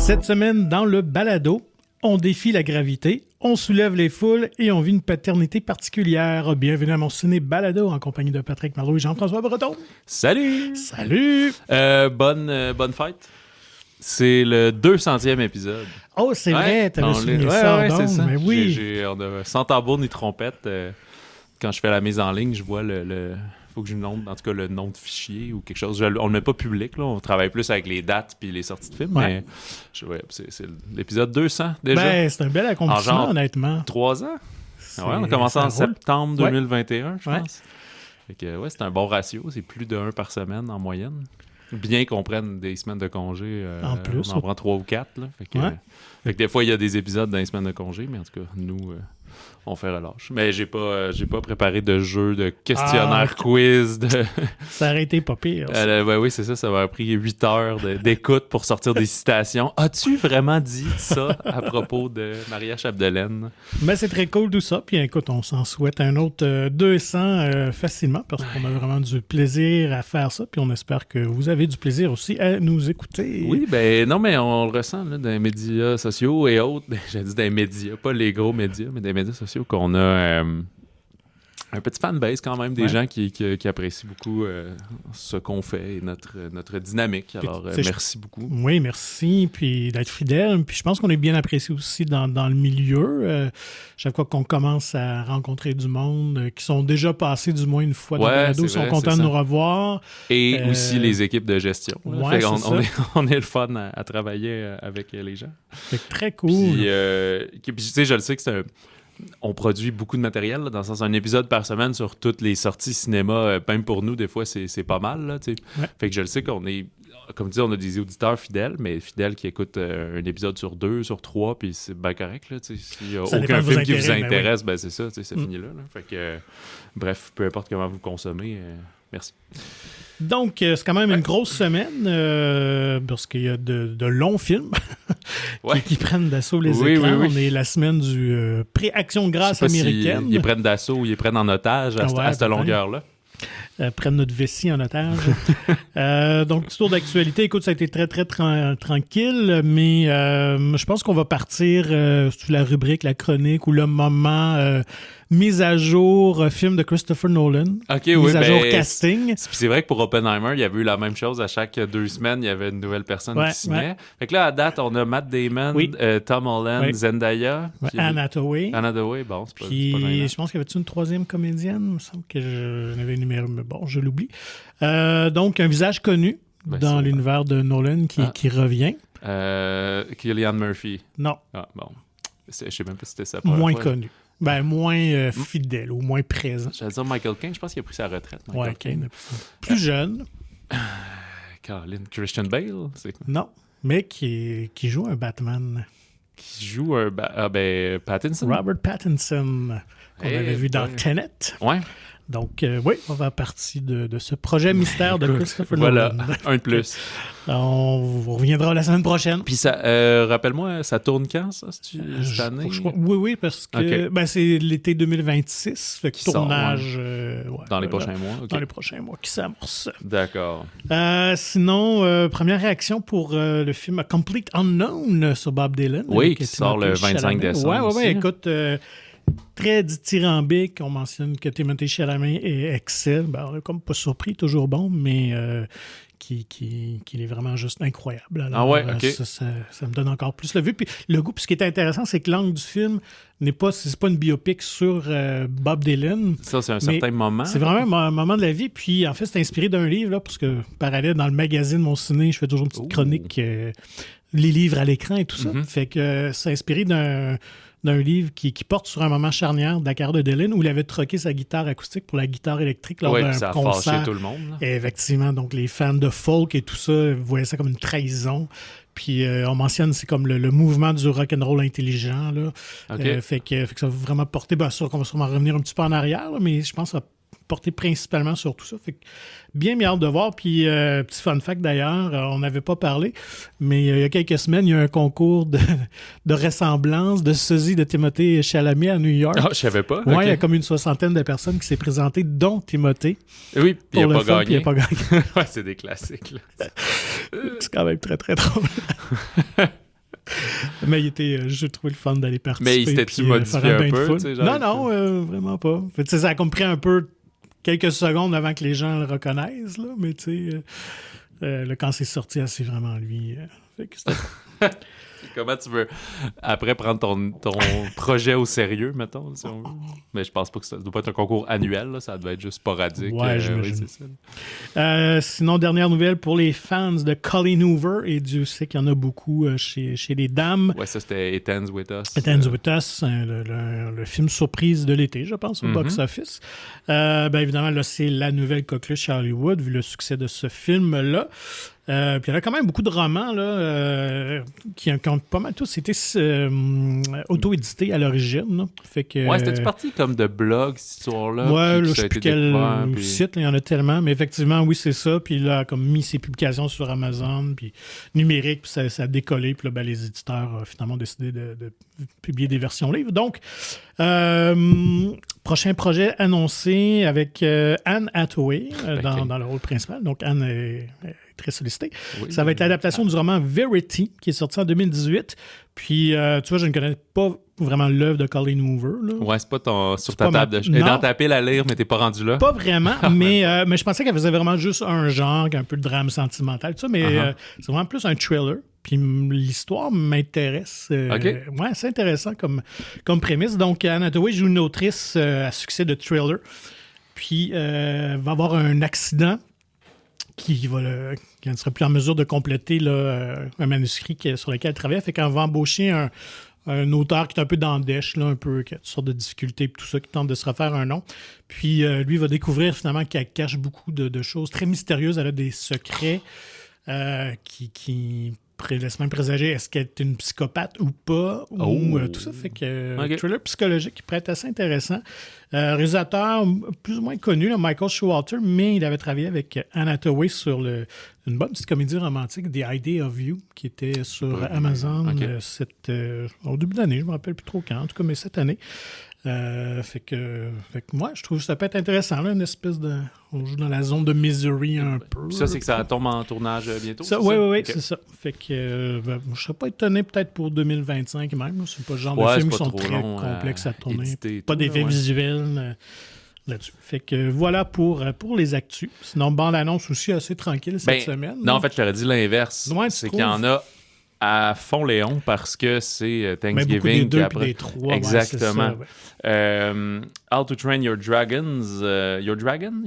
Cette semaine, dans le balado, on défie la gravité, on soulève les foules et on vit une paternité particulière. Bienvenue à mon ciné balado en compagnie de Patrick Marleau et Jean-François Breton. Salut! Salut! Bonne fête. C'est le 200e épisode. Oh, c'est vrai, t'avais souligné ça. Ouais, c'est ça. Mais oui. On a sans tambour ni trompette. Quand je fais la mise en ligne, je vois faut que je note, en tout cas, le nom de fichier ou quelque chose. On le met pas public, là. On travaille plus avec les dates puis les sorties de films, mais c'est l'épisode 200 déjà. Ben, c'est un bel accomplissement, honnêtement. 3 ans? Ouais, on a commencé en septembre 2021, je pense. Fait que, c'est un bon ratio. C'est plus de 1 par semaine en moyenne. Bien qu'on prenne des semaines de congé. En plus. On en prend 3 ou 4. Là. Fait que des fois, il y a des épisodes dans les semaines de congé, mais en tout cas, nous, on fait relâche. Mais j'ai pas préparé de jeu, de questionnaire, quiz. Ça aurait été pas pire. Oui, c'est ça. Ça m'a pris 8 heures d'écoute pour sortir des citations. As-tu vraiment dit ça à propos de Maria Chapdelaine? Mais c'est très cool tout ça. Puis écoute, on s'en souhaite un autre 200 facilement parce qu'on a vraiment du plaisir à faire ça. Puis on espère que vous avez du plaisir aussi à nous écouter. Oui, non, mais on le ressent là, dans les médias sociaux et autres. J'ai dit dans les médias, pas les gros médias, mais des médias sociaux qu'on a un petit fanbase quand même, des gens qui apprécient beaucoup ce qu'on fait et notre dynamique. Alors, merci beaucoup. Oui, merci, puis d'être fidèle. Puis je pense qu'on est bien apprécié aussi dans le milieu. Chaque fois qu'on commence à rencontrer du monde qui sont déjà passés du moins une fois dans le balado, sont contents de nous revoir. Et aussi les équipes de gestion. Ouais, on est le fun à travailler avec les gens. C'est très cool. Puis tu sais, je le sais que on produit beaucoup de matériel, là, dans le sens un épisode par semaine sur toutes les sorties cinéma, même pour nous, des fois, c'est pas mal. Là, fait que je le sais qu'on est, comme tu dis, on a des auditeurs fidèles, mais fidèles qui écoutent un épisode sur 2, sur 3, puis c'est bien correct. S'il n'y a aucun film qui vous intéresse, c'est ça, c'est fini là. Fait que, bref, peu importe comment vous consommez, merci. Donc, c'est quand même une grosse semaine parce qu'il y a de longs films qui prennent d'assaut les écrans. Oui. On est la semaine du pré-action de grâce américaine. Ils prennent d'assaut ou ils prennent en otage à cette longueur-là. Prennent notre vessie en otage. Donc, petit tour d'actualité. Écoute, ça a été très, très tranquille, mais je pense qu'on va partir sur la rubrique, la chronique ou le moment mise à jour film de Christopher Nolan. Mise à jour casting. C'est vrai que pour Oppenheimer, il y avait eu la même chose. À chaque 2 semaines, il y avait une nouvelle personne qui signait. Fait que là, à date, on a Matt Damon, Tom Holland, Zendaya. Anna Hathaway. Bon, c'est pas puis, je pense qu'il y avait une 3e comédienne. Il me semble que je n'avais énuméré, mais bon, je l'oublie. Donc, un visage connu dans l'univers de Nolan qui revient. Cillian Murphy. Non. Ah, bon. Je sais même pas si c'était ça. Moins connu. Moins fidèle ou moins présent. J'allais dire Michael Caine, je pense qu'il a pris sa retraite. Caine. Plus jeune. Caroline. Christian Bale, c'est quoi? Non, mais qui joue un Batman. Qui joue un... Pattinson? Robert Pattinson, qu'on avait vu dans Tenet. Ouais. Donc, on va partir de ce projet mystère de Christopher Nolan. Voilà, un de plus. On reviendra la semaine prochaine. Puis, ça, rappelle-moi, ça tourne quand, ça, cette année? Oui, parce que c'est l'été 2026. Fait que tournage... dans les prochains mois. Okay. Dans les prochains mois, qui s'amorce. D'accord. Sinon, première réaction pour le film A Complete Unknown sur Bob Dylan. Oui, qui sort le 25 décembre. Oui, écoute... très dithyrambique. On mentionne que Timothée Chalamet excelle. On est comme pas surpris, toujours bon, mais qu'il est vraiment juste incroyable. Alors, ça me donne encore plus le goût. Puis le goût, puis ce qui est intéressant, c'est que l'angle du film c'est pas une biopic sur Bob Dylan. Ça, c'est un certain moment. C'est vraiment un moment de la vie. Puis en fait, c'est inspiré d'un livre, là, parce que parallèle dans le magazine Mon Ciné, je fais toujours une petite chronique, les livres à l'écran et tout ça. Fait que c'est inspiré d'un livre qui porte sur un moment charnière de la carrière de Dylan où il avait troqué sa guitare acoustique pour la guitare électrique lors d'un ça concert. Ça a fâché tout le monde. Là. Et effectivement, donc les fans de folk et tout ça voyaient ça comme une trahison. Puis on mentionne, c'est comme le mouvement du rock'n'roll intelligent. Là. Fait que ça va vraiment porter, bien sûr qu'on va sûrement revenir un petit peu en arrière, là, mais je pense que ça va porter principalement sur tout ça. Fait que bien hâte de voir. Puis, petit fun fact d'ailleurs, on n'avait pas parlé, mais il y a quelques semaines, il y a eu un concours de ressemblance de sosie de Timothée Chalamet à New York. Ah, je savais pas. Oui, il y a comme une 60aine de personnes qui s'est présentées, dont Timothée. Oui, puis il n'a pas gagné. Ouais, c'est des classiques. Là. C'est quand même très, très drôle. j'ai trouvé le fun d'aller participer. Mais il s'était-tu modifié un peu? Non, vraiment pas. Fait, ça a comme pris un peu quelques secondes avant que les gens le reconnaissent, là, mais tu sais, quand c'est sorti, c'est vraiment lui. Fait que c'était... Comment tu veux, après, prendre ton projet au sérieux, mettons, si on veut? Mais je pense pas que ça doit pas être un concours annuel, là, ça doit être juste sporadique. Ouais, j'imagine. Oui, c'est ça. Sinon, dernière nouvelle pour les fans de Colleen Hoover, et Dieu sait qu'il y en a beaucoup chez les dames. Ouais, ça, c'était It Ends With Us. It Ends With Us, le film surprise de l'été, je pense, au box-office. Évidemment, là, c'est la nouvelle coqueluche à Hollywood, vu le succès de ce film-là. Puis il y en a quand même beaucoup de romans là, qui ont pas mal tous été auto-édités à l'origine. Fait que, c'était parti comme de blogs, cette histoire-là. Ouais, je sais plus quel site, il y en a tellement. Mais effectivement, oui, c'est ça. Puis là, comme mis ses publications sur Amazon, puis numérique, puis ça a décollé. Puis là, les éditeurs finalement ont décidé de publier des versions livres. Donc, prochain projet annoncé avec Anne Hathaway dans le rôle principal. Donc, Anne est très sollicitée. Oui, ça va être l'adaptation du roman Verity, qui est sorti en 2018. Puis, tu vois, je ne connais pas vraiment l'œuvre de Colleen Hoover. Là. Ouais, c'est pas sur ta table. Elle est dans ta pile à lire, mais t'es pas rendu là. Pas vraiment, mais je pensais qu'elle faisait vraiment juste un genre, un peu de drame sentimental, tout ça, mais c'est vraiment plus un thriller. Puis l'histoire m'intéresse. Ouais, c'est intéressant comme prémisse. Donc, Anne Hathaway joue une autrice à succès de thriller. Puis, va avoir un accident qui ne sera plus en mesure de compléter un manuscrit sur lequel elle travaille. Fait qu'on va embaucher un auteur qui est un peu dans le dèche, là, un peu, qui a toutes sortes de difficultés, tout ça, qui tente de se refaire un nom. Puis lui va découvrir finalement qu'elle cache beaucoup de choses très mystérieuses. Elle a des secrets qui laissent même présager est-ce qu'elle est une psychopathe ou pas, ou tout ça. Fait que thriller psychologique qui pourrait être assez intéressant. Réalisateur plus ou moins connu, là, Michael Showalter, mais il avait travaillé avec Anne Hathaway sur une bonne petite comédie romantique, The Idea of You, qui était sur Amazon au début de l'année, je ne me rappelle plus trop quand, en tout cas, mais cette année. Fait que moi, je trouve que ça peut être intéressant, là, une espèce de... On joue dans la zone de misery un peu. Puis ça, c'est que ça tombe en tournage bientôt? Oui, c'est ça. Fait que je ne serais pas étonné peut-être pour 2025 même. C'est pas le genre de films qui sont très complexes à tourner. Pas d'effets visuels là-dessus. Fait que voilà pour les actus. Sinon, bande-annonce aussi assez tranquille cette semaine. Non, en fait, je t'aurais dit l'inverse. Ouais, c'est qu'il y en a à fond Léon parce que c'est Thanksgiving. Des deux puis des trois. Exactement. Ouais, c'est ça, How to Train Your Dragons. Your Dragon?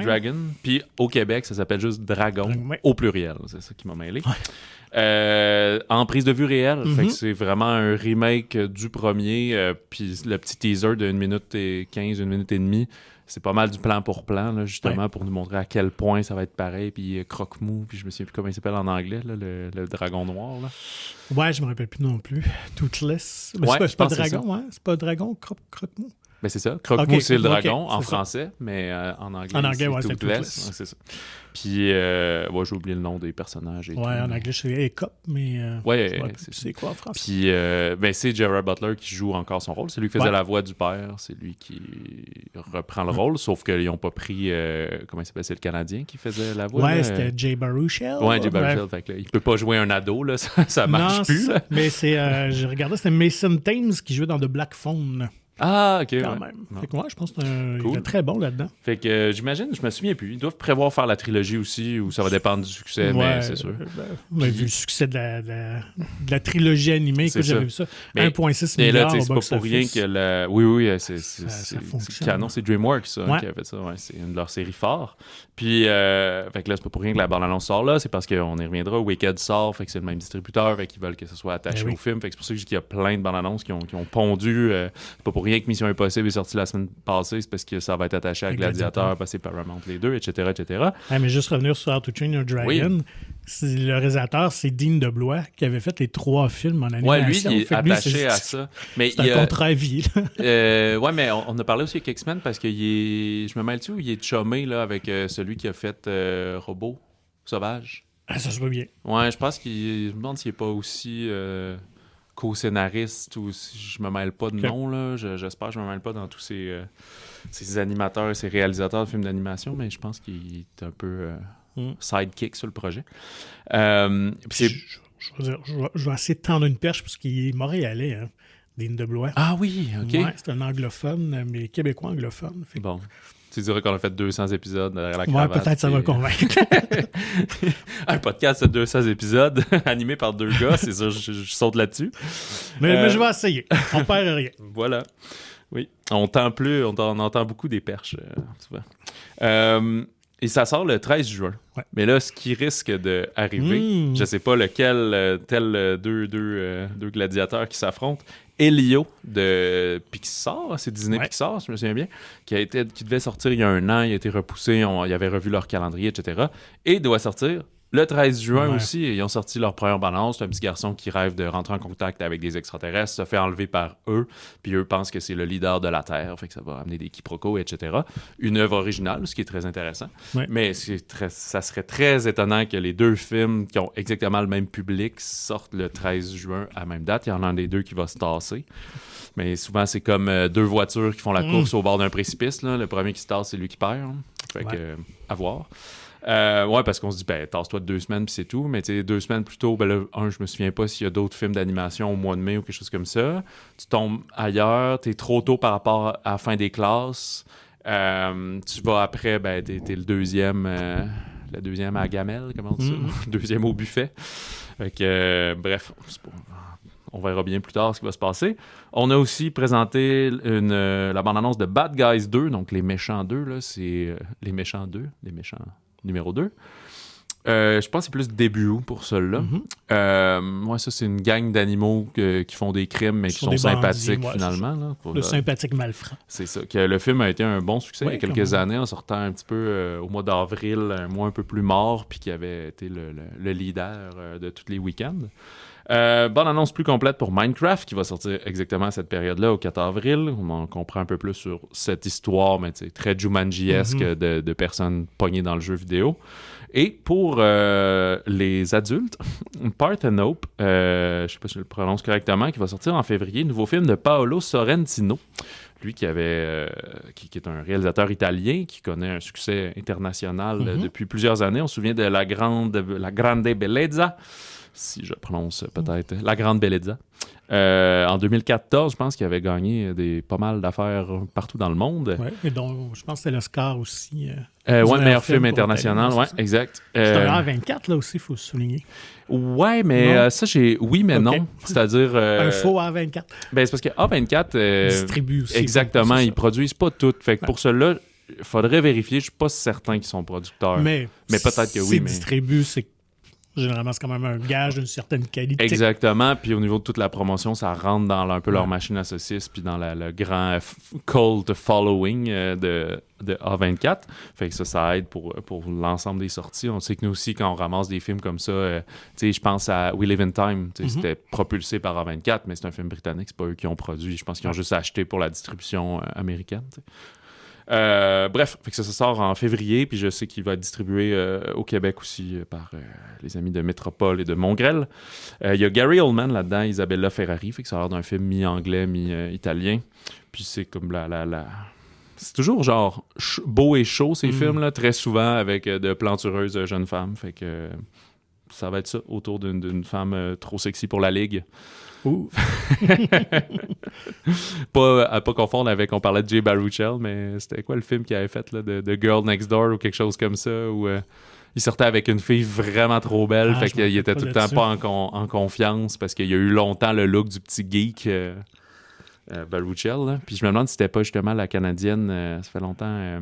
Dragon. Puis au Québec, ça s'appelle juste Dragon, au pluriel. C'est ça qui m'a mêlé. En prise de vue réelle. Fait que c'est vraiment un remake du premier. Puis le petit teaser de 1 minute et 15, 1 minute et demie. C'est pas mal du plan pour plan, là, justement, pour nous montrer à quel point ça va être pareil. Puis Croque-Mou, puis je me souviens plus comment il s'appelle en anglais, là, le dragon noir. Là. Ouais, je me rappelle plus non plus. Toothless. Mais c'est pas dragon, hein? C'est pas dragon, Croque-Mou. Ben c'est ça. Croque-Mou, c'est le dragon en français, mais en anglais, c'est Toothless. Ouais, c'est ça. Puis, j'ai oublié le nom des personnages. Et en anglais, c'est Écope, mais c'est quoi en français? Puis, c'est Gerard Butler qui joue encore son rôle. C'est lui qui faisait la voix du père. C'est lui qui reprend le rôle, sauf qu'ils n'ont pas pris... comment il s'appelle? C'est le Canadien qui faisait la voix. Ouais, c'était Jay Baruchel. Ouais, Jay Baruchel. Fait que, il peut pas jouer un ado, là. Ça marche plus. Là. Mais j'ai regardé, c'était Mason Thames qui jouait dans The Black Phone. Ah, OK. Quand même. Fait que moi, je pense qu'il est très bon là-dedans. Fait que j'imagine, je me souviens plus. Ils doivent prévoir faire la trilogie aussi, ou ça va dépendre du succès, mais c'est sûr. On a vu le succès de la trilogie animée, que j'avais vu ça. 1,6 milliard. Et là, c'est pas pour rien que Oui, c'est canon. C'est DreamWorks qui a fait ça. Ouais, c'est une de leurs séries fortes. Puis, fait que là, c'est pas pour rien que la bande-annonce sort là. C'est parce qu'on y reviendra. Wicked sort, fait que c'est le même distributeur, fait qu'ils veulent que ça soit attaché au film. Fait que c'est pour ça que je dis qu'il y a plein de bandes-annonces qui ont pondu. C'est pas pour rien que Mission Impossible est sorti la semaine passée, c'est parce que ça va être attaché à Gladiator, parce que c'est Paramount les deux, etc. Mais juste revenir sur How to Train Your Dragon, le réalisateur, c'est Dean DeBlois qui avait fait les 3 films en animation. Ouais, lui, il est attaché à ça. Mais c'est un contrat à vie. Ouais, mais on a parlé aussi il y a quelques semaines parce que je me mêle-tu, il est chumé là, avec celui qui a fait Robot Sauvage. Ah, ça se voit bien. Ouais, je pense qu'il me demande s'il n'est pas aussi... co-scénariste ou si je me mêle pas de nom, là. J'espère que je me mêle pas dans tous ces animateurs et ces réalisateurs de films d'animation, mais je pense qu'il est un peu sidekick sur le projet. je vais essayer de tendre une perche parce qu'il est montréalais, hein, Dean DeBlois. Ah oui, OK. Ouais, c'est un anglophone, mais québécois anglophone. Bon. Tu dirais qu'on a fait 200 épisodes à la cravate. Ouais, peut-être ça va convaincre. Un podcast de 200 épisodes animé par 2 gars, c'est ça, je saute là-dessus. Mais je vais essayer. On perd rien. Voilà. Oui. On entend beaucoup des perches, souvent. Et ça sort le 13 juin. Ouais. Mais là, ce qui risque d'arriver, je sais pas lequel, deux gladiateurs qui s'affrontent. Elio de Pixar, c'est Disney Pixar, si je me souviens bien, qui devait sortir il y a 1 an, il a été repoussé, ils avaient revu leur calendrier, etc. Et doit sortir le 13 juin aussi. Ils ont sorti leur première bande-annonce. C'est un petit garçon qui rêve de rentrer en contact avec des extraterrestres, se fait enlever par eux, puis eux pensent que c'est le leader de la Terre, fait que ça va amener des quiproquos, etc. Une œuvre originale, ce qui est très intéressant. Ouais. Mais ça serait très étonnant que les 2 films qui ont exactement le même public sortent le 13 juin à la même date. Il y en a un des 2 qui va se tasser. Mais souvent, c'est comme 2 voitures qui font la course au bord d'un précipice. Là. Le premier qui se tasse, c'est lui qui perd. Fait que, à voir. Ouais, parce qu'on se dit, tasse-toi de 2 semaines, puis c'est tout. Mais tu sais, 2 semaines plus tôt, là, je me souviens pas s'il y a d'autres films d'animation au mois de mai ou quelque chose comme ça. Tu tombes ailleurs, t'es trop tôt par rapport à la fin des classes. Tu vas après, t'es le deuxième à la gamelle, comment on dit ça? Deuxième au buffet. Fait que, bref, on verra bien plus tard ce qui va se passer. On a aussi présenté la bande-annonce de Bad Guys 2, donc Les Méchants 2, là, c'est Les Méchants 2, Les Méchants numéro 2. Je pense que c'est plus début pour celui-là. Moi, ça, c'est une gang d'animaux qui font des crimes, mais qui sont sympathiques, finalement. Là, le sympathique malfrat. C'est ça. Le film a été un bon succès il y a quelques années, en sortant un petit peu au mois d'avril, un mois un peu plus mort, puis qui avait été le leader de tous les week-ends. Bonne annonce plus complète pour Minecraft, qui va sortir exactement à cette période-là, au 4 avril. On comprend un peu plus sur cette histoire, mais très Jumanji-esque de personnes pognées dans le jeu vidéo. Et pour les adultes, Parthenope, je sais pas si je le prononce correctement, qui va sortir en février, nouveau film de Paolo Sorrentino. Lui qui est un réalisateur italien qui connaît un succès international depuis plusieurs années. On se souvient de La Grande Bellezza, si je prononce peut-être, La Grande Bellezza. En 2014, je pense qu'il avait gagné pas mal d'affaires partout dans le monde. Oui, et donc je pense que c'est l'Oscar aussi. Meilleur film international, oui, exact. C'est un A24, là aussi, il faut se souligner. Ouais, mais ça, oui, mais non. C'est-à-dire... un faux A24. C'est parce que A24... distribue aussi. Exactement, ils produisent pas tout. Fait que pour cela, il faudrait vérifier. Je suis pas certain qu'ils sont producteurs. Mais peut-être que oui. Mais distribue, c'est généralement, c'est quand même un gage d'une certaine qualité. Exactement. Puis au niveau de toute la promotion, ça rentre dans un peu leur machine à saucisses puis dans le grand cult following de A24. Fait que ça aide pour l'ensemble des sorties. On sait que nous aussi, quand on ramasse des films comme ça, je pense à We Live in Time. C'était propulsé par A24, mais c'est un film britannique. C'est pas eux qui ont produit. Je pense qu'ils ont juste acheté pour la distribution américaine. Bref, fait que ça sort en février, puis je sais qu'il va être distribué au Québec aussi par les amis de Métropole et de Mongrel. Il y a Gary Oldman là-dedans, Isabella Ferrari, fait que ça a l'air d'un film mi-anglais, mi-italien. Puis c'est comme c'est toujours genre beau et chaud ces films-là, très souvent avec de plantureuses jeunes femmes. Fait que ça va être ça, autour d'une femme trop sexy pour la ligue. Pas à pas confondre avec, on parlait de Jay Baruchel, mais c'était quoi le film qu'il avait fait là, de Girl Next Door ou quelque chose comme ça, où il sortait avec une fille vraiment trop belle, fait qu'il était tout le temps pas en confiance parce qu'il y a eu longtemps le look du petit geek Baruchel, là. Puis je me demande si c'était pas justement la Canadienne, ça fait longtemps,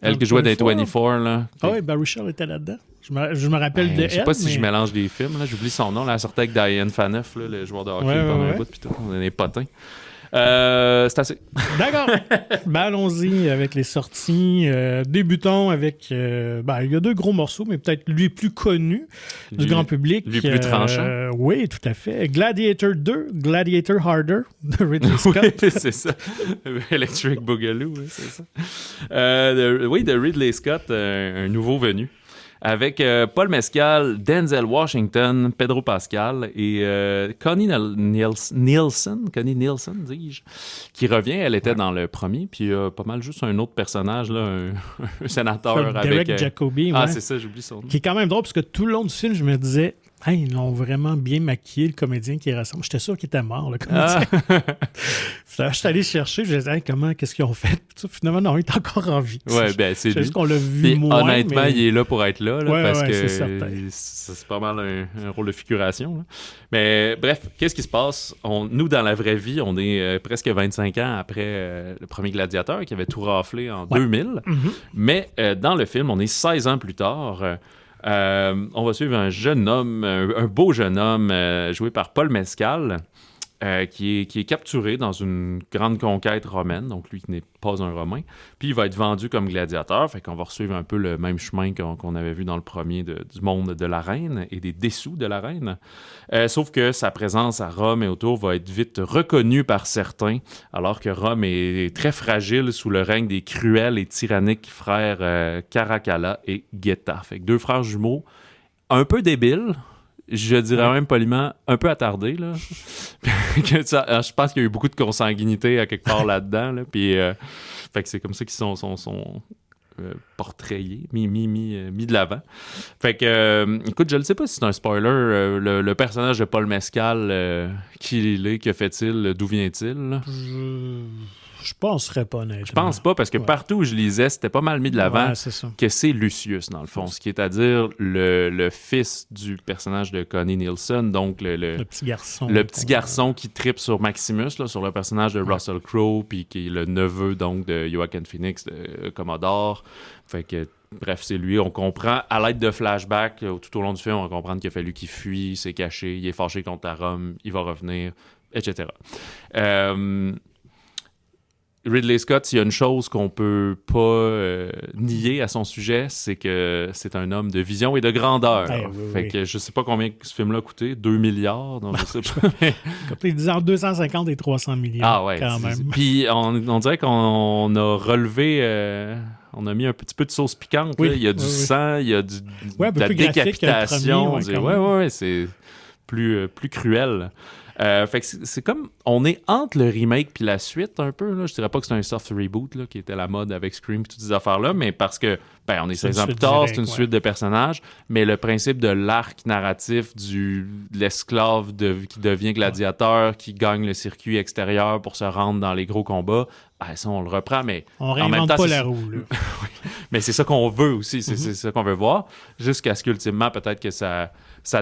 elle qui jouait dans 24 là. Ah oui, Baruchel était là-dedans. Je me rappelle de elle. Je sais pas si je mélange des films, là. J'oublie son nom, là. Elle sortait avec Diane Phaneuf, là, le joueur de hockey pendant un bout, puis tout, on est des potins. C'est assez. D'accord. Allons-y avec les sorties. Débutons avec... il y a 2 gros morceaux, mais peut-être lui plus connu du grand public. Lui plus tranchant. Oui, tout à fait. Gladiator 2, Gladiator Harder, de Ridley Scott. Oui, c'est ça. Electric Boogaloo, oui, c'est ça. De Ridley Scott, un nouveau venu. Avec Paul Mescal, Denzel Washington, Pedro Pascal et Connie Nielsen, dis-je, qui revient. Elle était dans le premier, puis pas mal juste un autre personnage, là, un sénateur avec... Derek Jacobi, Ah, c'est ça, j'oublie son nom. Qui est quand même drôle, parce que tout le long du film, je me disais, Hey, ils l'ont vraiment bien maquillé, le comédien qui ressemble. J'étais sûr qu'il était mort, le comédien. Je suis allé chercher, je me disais, hey, qu'est-ce qu'ils ont fait? Finalement, non, il est encore en vie. Ouais, ben c'est lui. Juste qu'on l'a vu moins. Honnêtement, mais... il est là pour être là, parce que c'est c'est pas mal un rôle de figuration. Là. Mais bref, qu'est-ce qui se passe? Nous, dans la vraie vie, on est presque 25 ans après le premier Gladiateur qui avait tout raflé en 2000. Mm-hmm. Mais dans le film, on est 16 ans plus tard. On va suivre un jeune homme, un beau jeune homme joué par Paul Mescal, qui est capturé dans une grande conquête romaine, donc lui qui n'est pas un Romain. Puis il va être vendu comme gladiateur, fait qu'on va suivre un peu le même chemin qu'on avait vu dans le premier du monde de la reine et des dessous de la reine. Sauf que sa présence à Rome et autour va être vite reconnue par certains, alors que Rome est très fragile sous le règne des cruels et tyranniques frères Caracalla et Geta. Fait que 2 frères jumeaux un peu débiles, je dirais même poliment, un peu attardé, là. Je pense qu'il y a eu beaucoup de consanguinité à quelque part là-dedans, là. Puis, fait que c'est comme ça qu'ils sont portrayés, mis de l'avant. Fait que, écoute, je ne sais pas si c'est un spoiler, le personnage de Paul Mescal, qui il est, que fait-il, d'où vient-il? Je penserais pas, honnêtement. Je pense pas, parce que partout où je lisais, c'était pas mal mis de l'avant que c'est Lucius, dans le fond, ce qui est à dire le fils du personnage de Connie Nielsen, donc le petit garçon. Le petit garçon qui tripe sur Maximus, là, sur le personnage de Russell Crowe, puis qui est le neveu donc de Joaquin Phoenix, de Commodore. Fait que, bref, c'est lui. On comprend, à l'aide de flashbacks, tout au long du film, on va comprendre qu'il a fallu qu'il fuit, il s'est caché, il est fâché contre la Rome, il va revenir, etc. Ridley Scott, il y a une chose qu'on peut pas nier à son sujet, c'est que c'est un homme de vision et de grandeur. Fait que je sais pas combien ce film-là a coûté, 2 milliards, donc je sais pas. Ils disent entre 250 et 300 millions, quand même. Puis on dirait qu'on a relevé... on a mis un petit peu de sauce piquante. Il y a du sang, il y a de la décapitation. C'est plus cruel. Fait que c'est comme... On est entre le remake puis la suite, un peu. Là. Je dirais pas que c'est un soft reboot, là, qui était la mode avec Scream et toutes ces affaires-là, mais parce que, on est 16 ans plus tard, c'est une suite de personnages, mais le principe de l'arc narratif de l'esclave qui devient gladiateur, qui gagne le circuit extérieur pour se rendre dans les gros combats, ça, on le reprend, mais on réinvente pas la roue. Là. Mais c'est ça qu'on veut aussi, c'est ça qu'on veut voir, jusqu'à ce qu'ultimement, peut-être que ça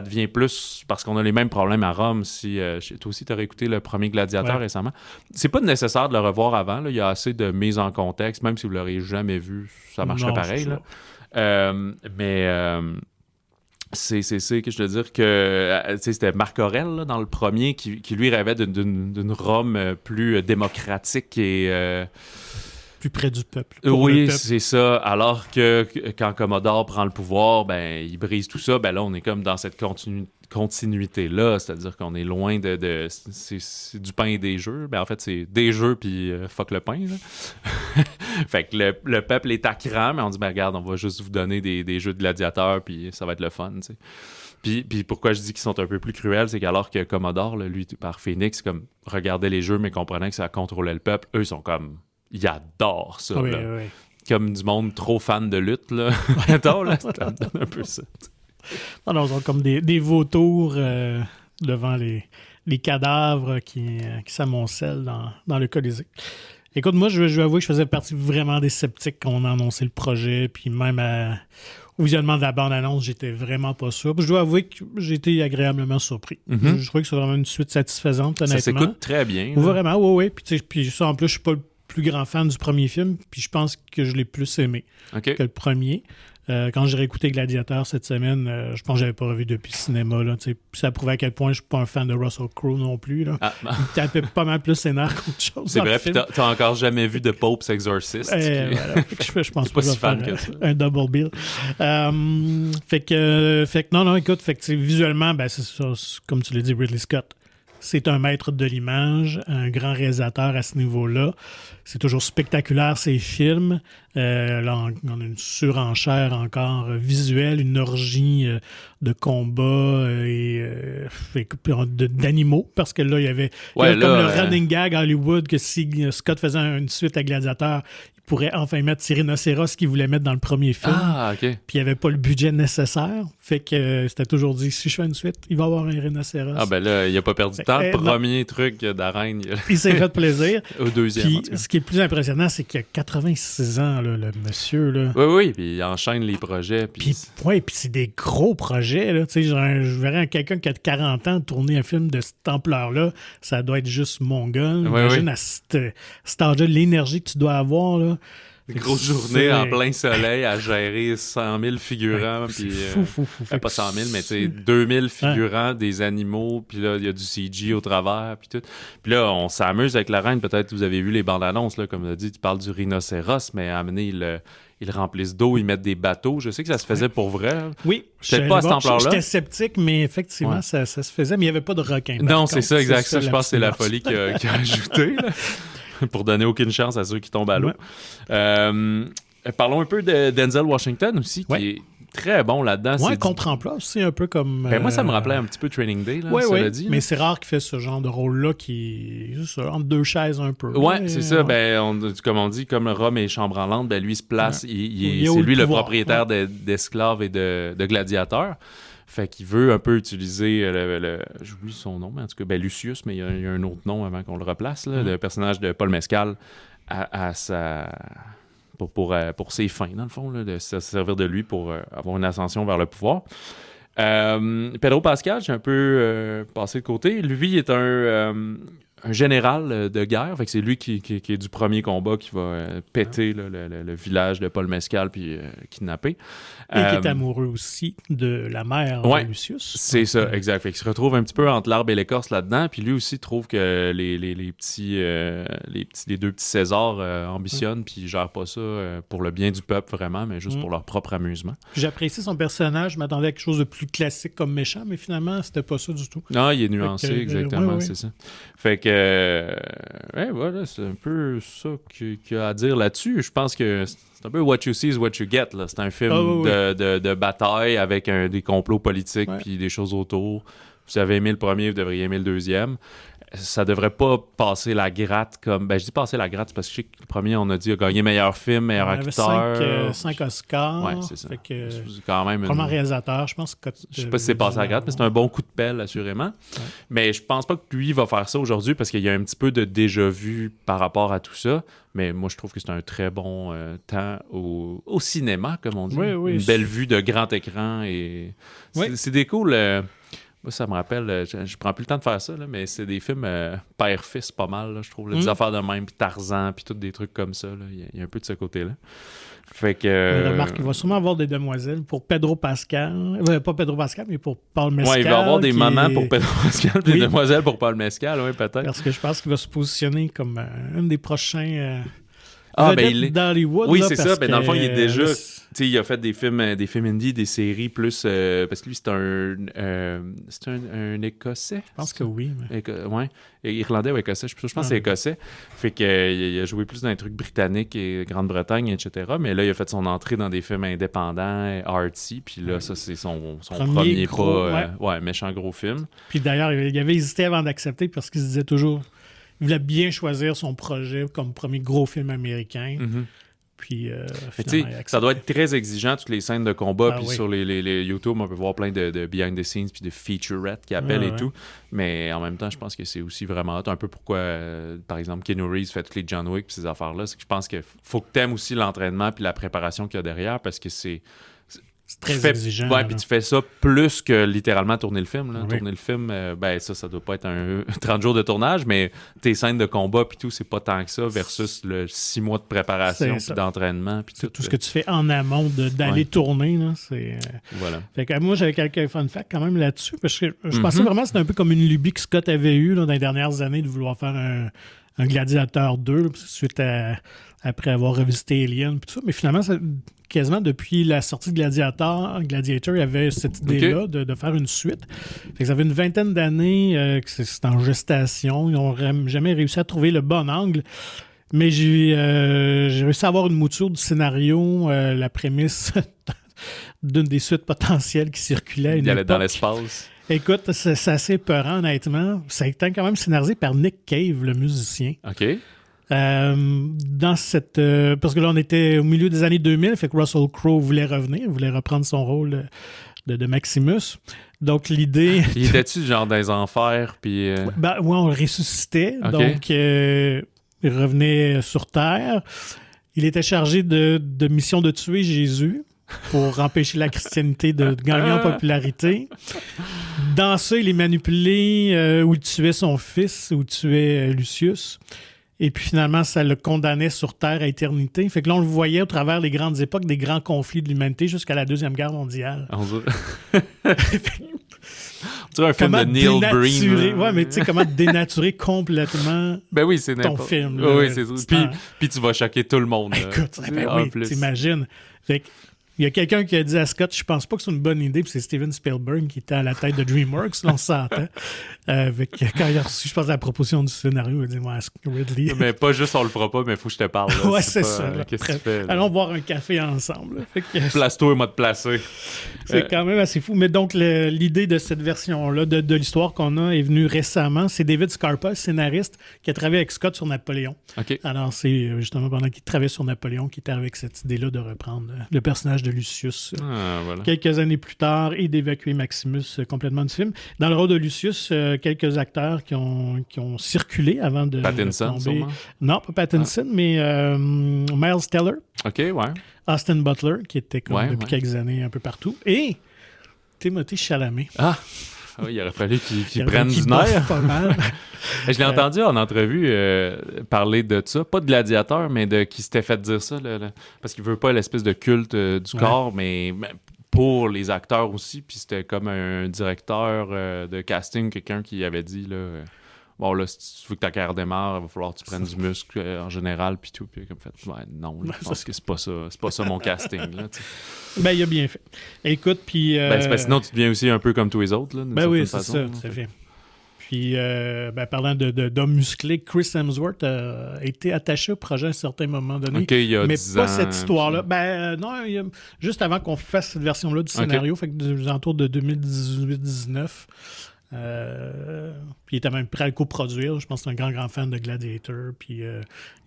devient plus, parce qu'on a les mêmes problèmes à Rome. Si toi aussi, tu aurais écouté le premier Gladiateur récemment. C'est pas nécessaire de le revoir avant. Là. Il y a assez de mise en contexte. Même si vous l'auriez jamais vu, ça marcherait pareil. Là. C'est que je veux dire que c'était Marc Aurèle là, dans le premier qui lui rêvait d'une Rome plus démocratique et... plus près du peuple. Oui, c'est ça. Alors que quand Commodore prend le pouvoir, il brise tout ça. Là, on est comme dans cette continuité-là. C'est-à-dire qu'on est loin de c'est du pain et des jeux. En fait, c'est des jeux puis fuck le pain. Là. Fait que le peuple est à cran, mais on dit, regarde, on va juste vous donner des jeux de gladiateurs puis ça va être le fun, tu sais. Puis pourquoi je dis qu'ils sont un peu plus cruels, c'est qu'alors que Commodore, là, lui, par Phoenix, comme regardait les jeux, mais comprenait que ça contrôlait le peuple, eux, ils sont comme... Ils adorent ça. Oui. Comme du monde trop fan de lutte. Là. Ça me donne un peu ça. Non, ils ont comme des vautours devant les cadavres qui s'amoncellent dans le Colisée. Écoute, moi, je vais avouer que je faisais partie vraiment des sceptiques quand on a annoncé le projet, puis même au visionnement de la bande-annonce, j'étais vraiment pas sûr. Puis je dois avouer que j'ai été agréablement surpris. Mm-hmm. Je trouvais que c'est vraiment une suite satisfaisante, honnêtement. Ça s'écoute très bien. Vraiment, oui. Puis ça, en plus, je suis pas le plus grand fan du premier film, puis je pense que je l'ai plus aimé que le premier. Quand j'ai réécouté Gladiateur cette semaine, je pense que je l'avais pas revu depuis le cinéma. Là, ça prouvait à quel point je suis pas un fan de Russell Crowe non plus. Là. Il tapait pas mal plus scénar qu'autre chose. C'est vrai, puis t'as encore jamais vu de Pope's Exorcist. Voilà. Je pense pas si fan que ça. Un double bill. Fait que non, écoute, visuellement, c'est ça, comme tu l'as dit, Ridley Scott. C'est un maître de l'image, un grand réalisateur à ce niveau-là. C'est toujours spectaculaire, ces films. Là, on a une surenchère encore visuelle, une orgie de combats et d'animaux. Parce que là, il y avait comme le running gag à Hollywood que si Scott faisait une suite à Gladiateur, il pourrait enfin mettre ces rhinocéros qu'ils voulaient mettre dans le premier film. Ah, OK. Puis il n'y avait pas le budget nécessaire. Fait que c'était toujours dit, si je fais une suite, il va y avoir un rhinocéros. Ah, ben là, il n'a pas perdu de temps. Premier truc d'arène. Il s'est fait plaisir. Au deuxième. Puis ce qui est le plus impressionnant, c'est qu'il a 86 ans, là, le monsieur. Là. Oui, puis il enchaîne les projets. Puis c'est des gros projets. Là. Je verrais quelqu'un qui a 40 ans tourner un film de cette ampleur-là, ça doit être juste mongol. Imagine à cet âge-là, l'énergie que tu dois avoir. Là. Une grosse journée en plein soleil à gérer 100 000 figurants. Puis, fou. Pas 100 000, mais 2000 figurants, des animaux, puis là, il y a du CG au travers, puis tout. Puis là, on s'amuse avec la reine. Peut-être que vous avez vu les bandes annonces, là, comme tu as dit, tu parles du rhinocéros, mais à amener ils remplissent d'eau, ils mettent des bateaux. Je sais que ça se faisait pour vrai. Oui. Peut-être pas à cette ampleur-là. J'étais sceptique, mais effectivement, ça se faisait, mais il n'y avait pas de requin. Non, c'est ça, exact. Ça, je pense que c'est la folie qui a ajouté. Là. Pour donner aucune chance à ceux qui tombent à l'eau. Parlons un peu de Denzel Washington aussi, qui est très bon là-dedans. Oui, contre-emploi aussi, un peu comme... moi, ça me rappelait un petit peu Training Day, là, dit. Mais c'est rare qu'il fait ce genre de rôle-là qui est juste entre deux chaises un peu. Oui, c'est ça. Comme on dit, comme Rome et Chambranlante, lui, il se place, c'est lui le propriétaire d'esclaves et de gladiateurs. Fait qu'il veut un peu utiliser j'oublie son nom, mais en tout cas, Lucius, mais il y a un autre nom avant qu'on le replace, là, le personnage de Paul Mescal pour ses fins, dans le fond, là, de se servir de lui pour avoir une ascension vers le pouvoir. Pedro Pascal, j'ai un peu passé de côté. Lui, il est un général de guerre, fait que c'est lui qui est du premier combat qui va péter le village de Paul Mescal puis kidnapper. Et qui est amoureux aussi de la mère de Lucius. C'est ça, exact. Fait qu'il se retrouve un petit peu entre l'arbre et l'écorce là-dedans, puis lui aussi trouve que les deux petits Césars ambitionnent puis ils gèrent pas ça pour le bien du peuple vraiment, mais juste pour leur propre amusement. J'apprécie son personnage, je m'attendais à quelque chose de plus classique comme méchant, mais finalement, c'était pas ça du tout. Non, il est nuancé, exactement, c'est ça. Fait que, voilà, c'est un peu ça qu'il y a à dire là-dessus. Je pense que c'est un peu what you see is what you get. Là. C'est un film de bataille avec des complots politiques puis des choses autour. Vous avez aimé le premier, vous devriez aimer le deuxième. Ça devrait pas passer la gratte comme... je dis passer la gratte parce que je sais que le premier, on a dit, a gagné meilleur film, meilleur acteur. 5 Oscars. Ouais, c'est ça. Fait que, c'est quand même vraiment réalisateur, je pense que... Je sais pas si c'est passé à la gratte, mais c'est un bon coup de pelle, assurément. Ouais. Mais je pense pas que lui va faire ça aujourd'hui parce qu'il y a un petit peu de déjà-vu par rapport à tout ça. Mais moi, je trouve que c'est un très bon temps au cinéma, comme on dit. Oui, une belle vue de grand écran. Et c'est des cool... Moi, ça me rappelle, je prends plus le temps de faire ça, là, mais c'est des films père-fils pas mal, là, je trouve. Des affaires de même, puis Tarzan, puis tous des trucs comme ça. Il y a un peu de ce côté-là. Fait que... remarque, il va sûrement avoir des demoiselles pour Pedro Pascal. Pas Pedro Pascal, mais pour Paul Mescal. Oui, il va avoir des mamans pour Pedro Pascal, des demoiselles pour Paul Mescal, oui, peut-être. Parce que je pense qu'il va se positionner comme un des prochains... il est d'Hollywood. Oui, là, c'est ça. Dans le fond, il est déjà... il a fait des films indie, des séries plus... parce que lui, c'est un Écossais. Je pense que oui. Mais... Irlandais ou Écossais. Je pense que c'est Écossais. Fait qu'il a joué plus dans des trucs britanniques et Grande-Bretagne, etc. Mais là, il a fait son entrée dans des films indépendants, artsy. Puis là, ça, c'est son premier gros, méchant gros film. Puis d'ailleurs, il avait hésité avant d'accepter parce qu'il se disait toujours... Il voulait bien choisir son projet comme premier gros film américain. Mm-hmm. Puis, ça doit être très exigeant, toutes les scènes de combat. Puis sur les YouTube, on peut voir plein de behind the scenes puis de featurettes qui appellent et tout. Mais en même temps, je pense que c'est aussi vraiment un peu pourquoi, par exemple, Keanu Reeves fait tous les John Wick puis ces affaires-là. C'est que je pense qu'il faut que tu aimes aussi l'entraînement puis la préparation qu'il y a derrière parce que c'est très exigeant. Ouais, puis tu fais ça plus que littéralement tourner le film. Là. Tourner le film, ça doit pas être un 30 jours de tournage, mais tes scènes de combat puis tout, c'est pas tant que ça versus le 6 mois de préparation puis d'entraînement. Puis tout ce que tu fais en amont d'aller tourner. Là, voilà. Fait que, moi, j'avais quelques fun facts quand même là-dessus, parce que je pensais vraiment que c'était un peu comme une lubie que Scott avait eue dans les dernières années de vouloir faire un Gladiateur 2, là, suite après avoir revisité Alien, tout ça. Mais finalement, quasiment depuis la sortie de Gladiator, il y avait cette idée-là de faire une suite. Fait que ça fait une vingtaine d'années que c'est en gestation. Ils n'ont jamais réussi à trouver le bon angle. Mais j'ai réussi à avoir une mouture du scénario, la prémisse d'une des suites potentielles qui circulait à une époque. Il allait dans l'espace. Écoute, c'est assez épeurant, honnêtement. Ça a été quand même scénarisé par Nick Cave, le musicien. OK. Dans cette... parce que là, on était au milieu des années 2000, fait que Russell Crowe voulait revenir, voulait reprendre son rôle de Maximus. Donc, l'idée... Il était-tu genre dans les enfers, puis... on le ressuscitait. Okay. Donc, il revenait sur Terre. Il était chargé de mission de tuer Jésus pour empêcher la christianité de gagner en popularité. Dans ça, il est manipulé où il tuait son fils, où il tuait Lucius. Et puis finalement, ça le condamnait sur Terre à éternité. Fait que là, on le voyait au travers des grandes époques, des grands conflits de l'humanité jusqu'à la Deuxième Guerre mondiale. On dirait un film de Neil Breen. Ouais, mais tu sais, comment dénaturer complètement ton film. Là, oui, c'est ça. Puis tu vas choquer tout le monde. Écoute, t'imagines. Fait que il y a quelqu'un qui a dit à Scott, je pense pas que c'est une bonne idée, puis c'est Steven Spielberg qui était à la tête de DreamWorks, là, on s'entend. Quand il a reçu, je pense, la proposition du scénario, il a dit, moi, Ridley... Mais pas juste on le fera pas, mais il faut que je te parle. Là. Ouais, c'est ça. Qu'est-ce que tu fais? Là? Allons boire un café ensemble. Place-toi et moi te placer. C'est quand même assez fou. Mais donc, l'idée de cette version-là, de l'histoire qu'on a, est venue récemment. C'est David Scarpa, scénariste, qui a travaillé avec Scott sur Napoléon. Okay. Alors, c'est justement pendant qu'il travaillait sur Napoléon qu'il était avec cette idée-là de reprendre le personnage de Lucius voilà. quelques années plus tard et d'évacuer Maximus complètement du film. Dans le rôle de Lucius, quelques acteurs qui ont circulé avant de Pattinson, tomber. Sûrement? Non, pas Pattinson, mais Miles Teller. OK, ouais. Austin Butler, qui était depuis quelques années un peu partout. Et Timothée Chalamet. Ah! Oui, il aurait fallu qu'il prenne du nerf. Pas mal. Je l'ai entendu en entrevue parler de ça, pas de Gladiateur, mais de qui s'était fait dire ça, parce qu'il veut pas l'espèce de culte du corps, mais pour les acteurs aussi. Puis c'était comme un directeur de casting, quelqu'un qui avait dit là, bon là, si tu veux que ta carrière démarre, il va falloir que tu prennes du muscle en général, puis tout. Puis comme fait, non, je pense que c'est pas ça mon casting là. T'sais. Ben, il a bien fait. Écoute, puis... sinon, tu deviens aussi un peu comme tous les autres. Là, oui, c'est ça, tout à fait. Puis, parlant d'hommes musclés, Chris Hemsworth a été attaché au projet à un certain moment donné. OK, il y a mais 10 pas ans, cette histoire-là. Non, juste avant qu'on fasse cette version-là du scénario, fait que aux alentours de 2018-19. Puis il était même prêt à le coproduire. Je pense que c'est un grand fan de Gladiator. Puis il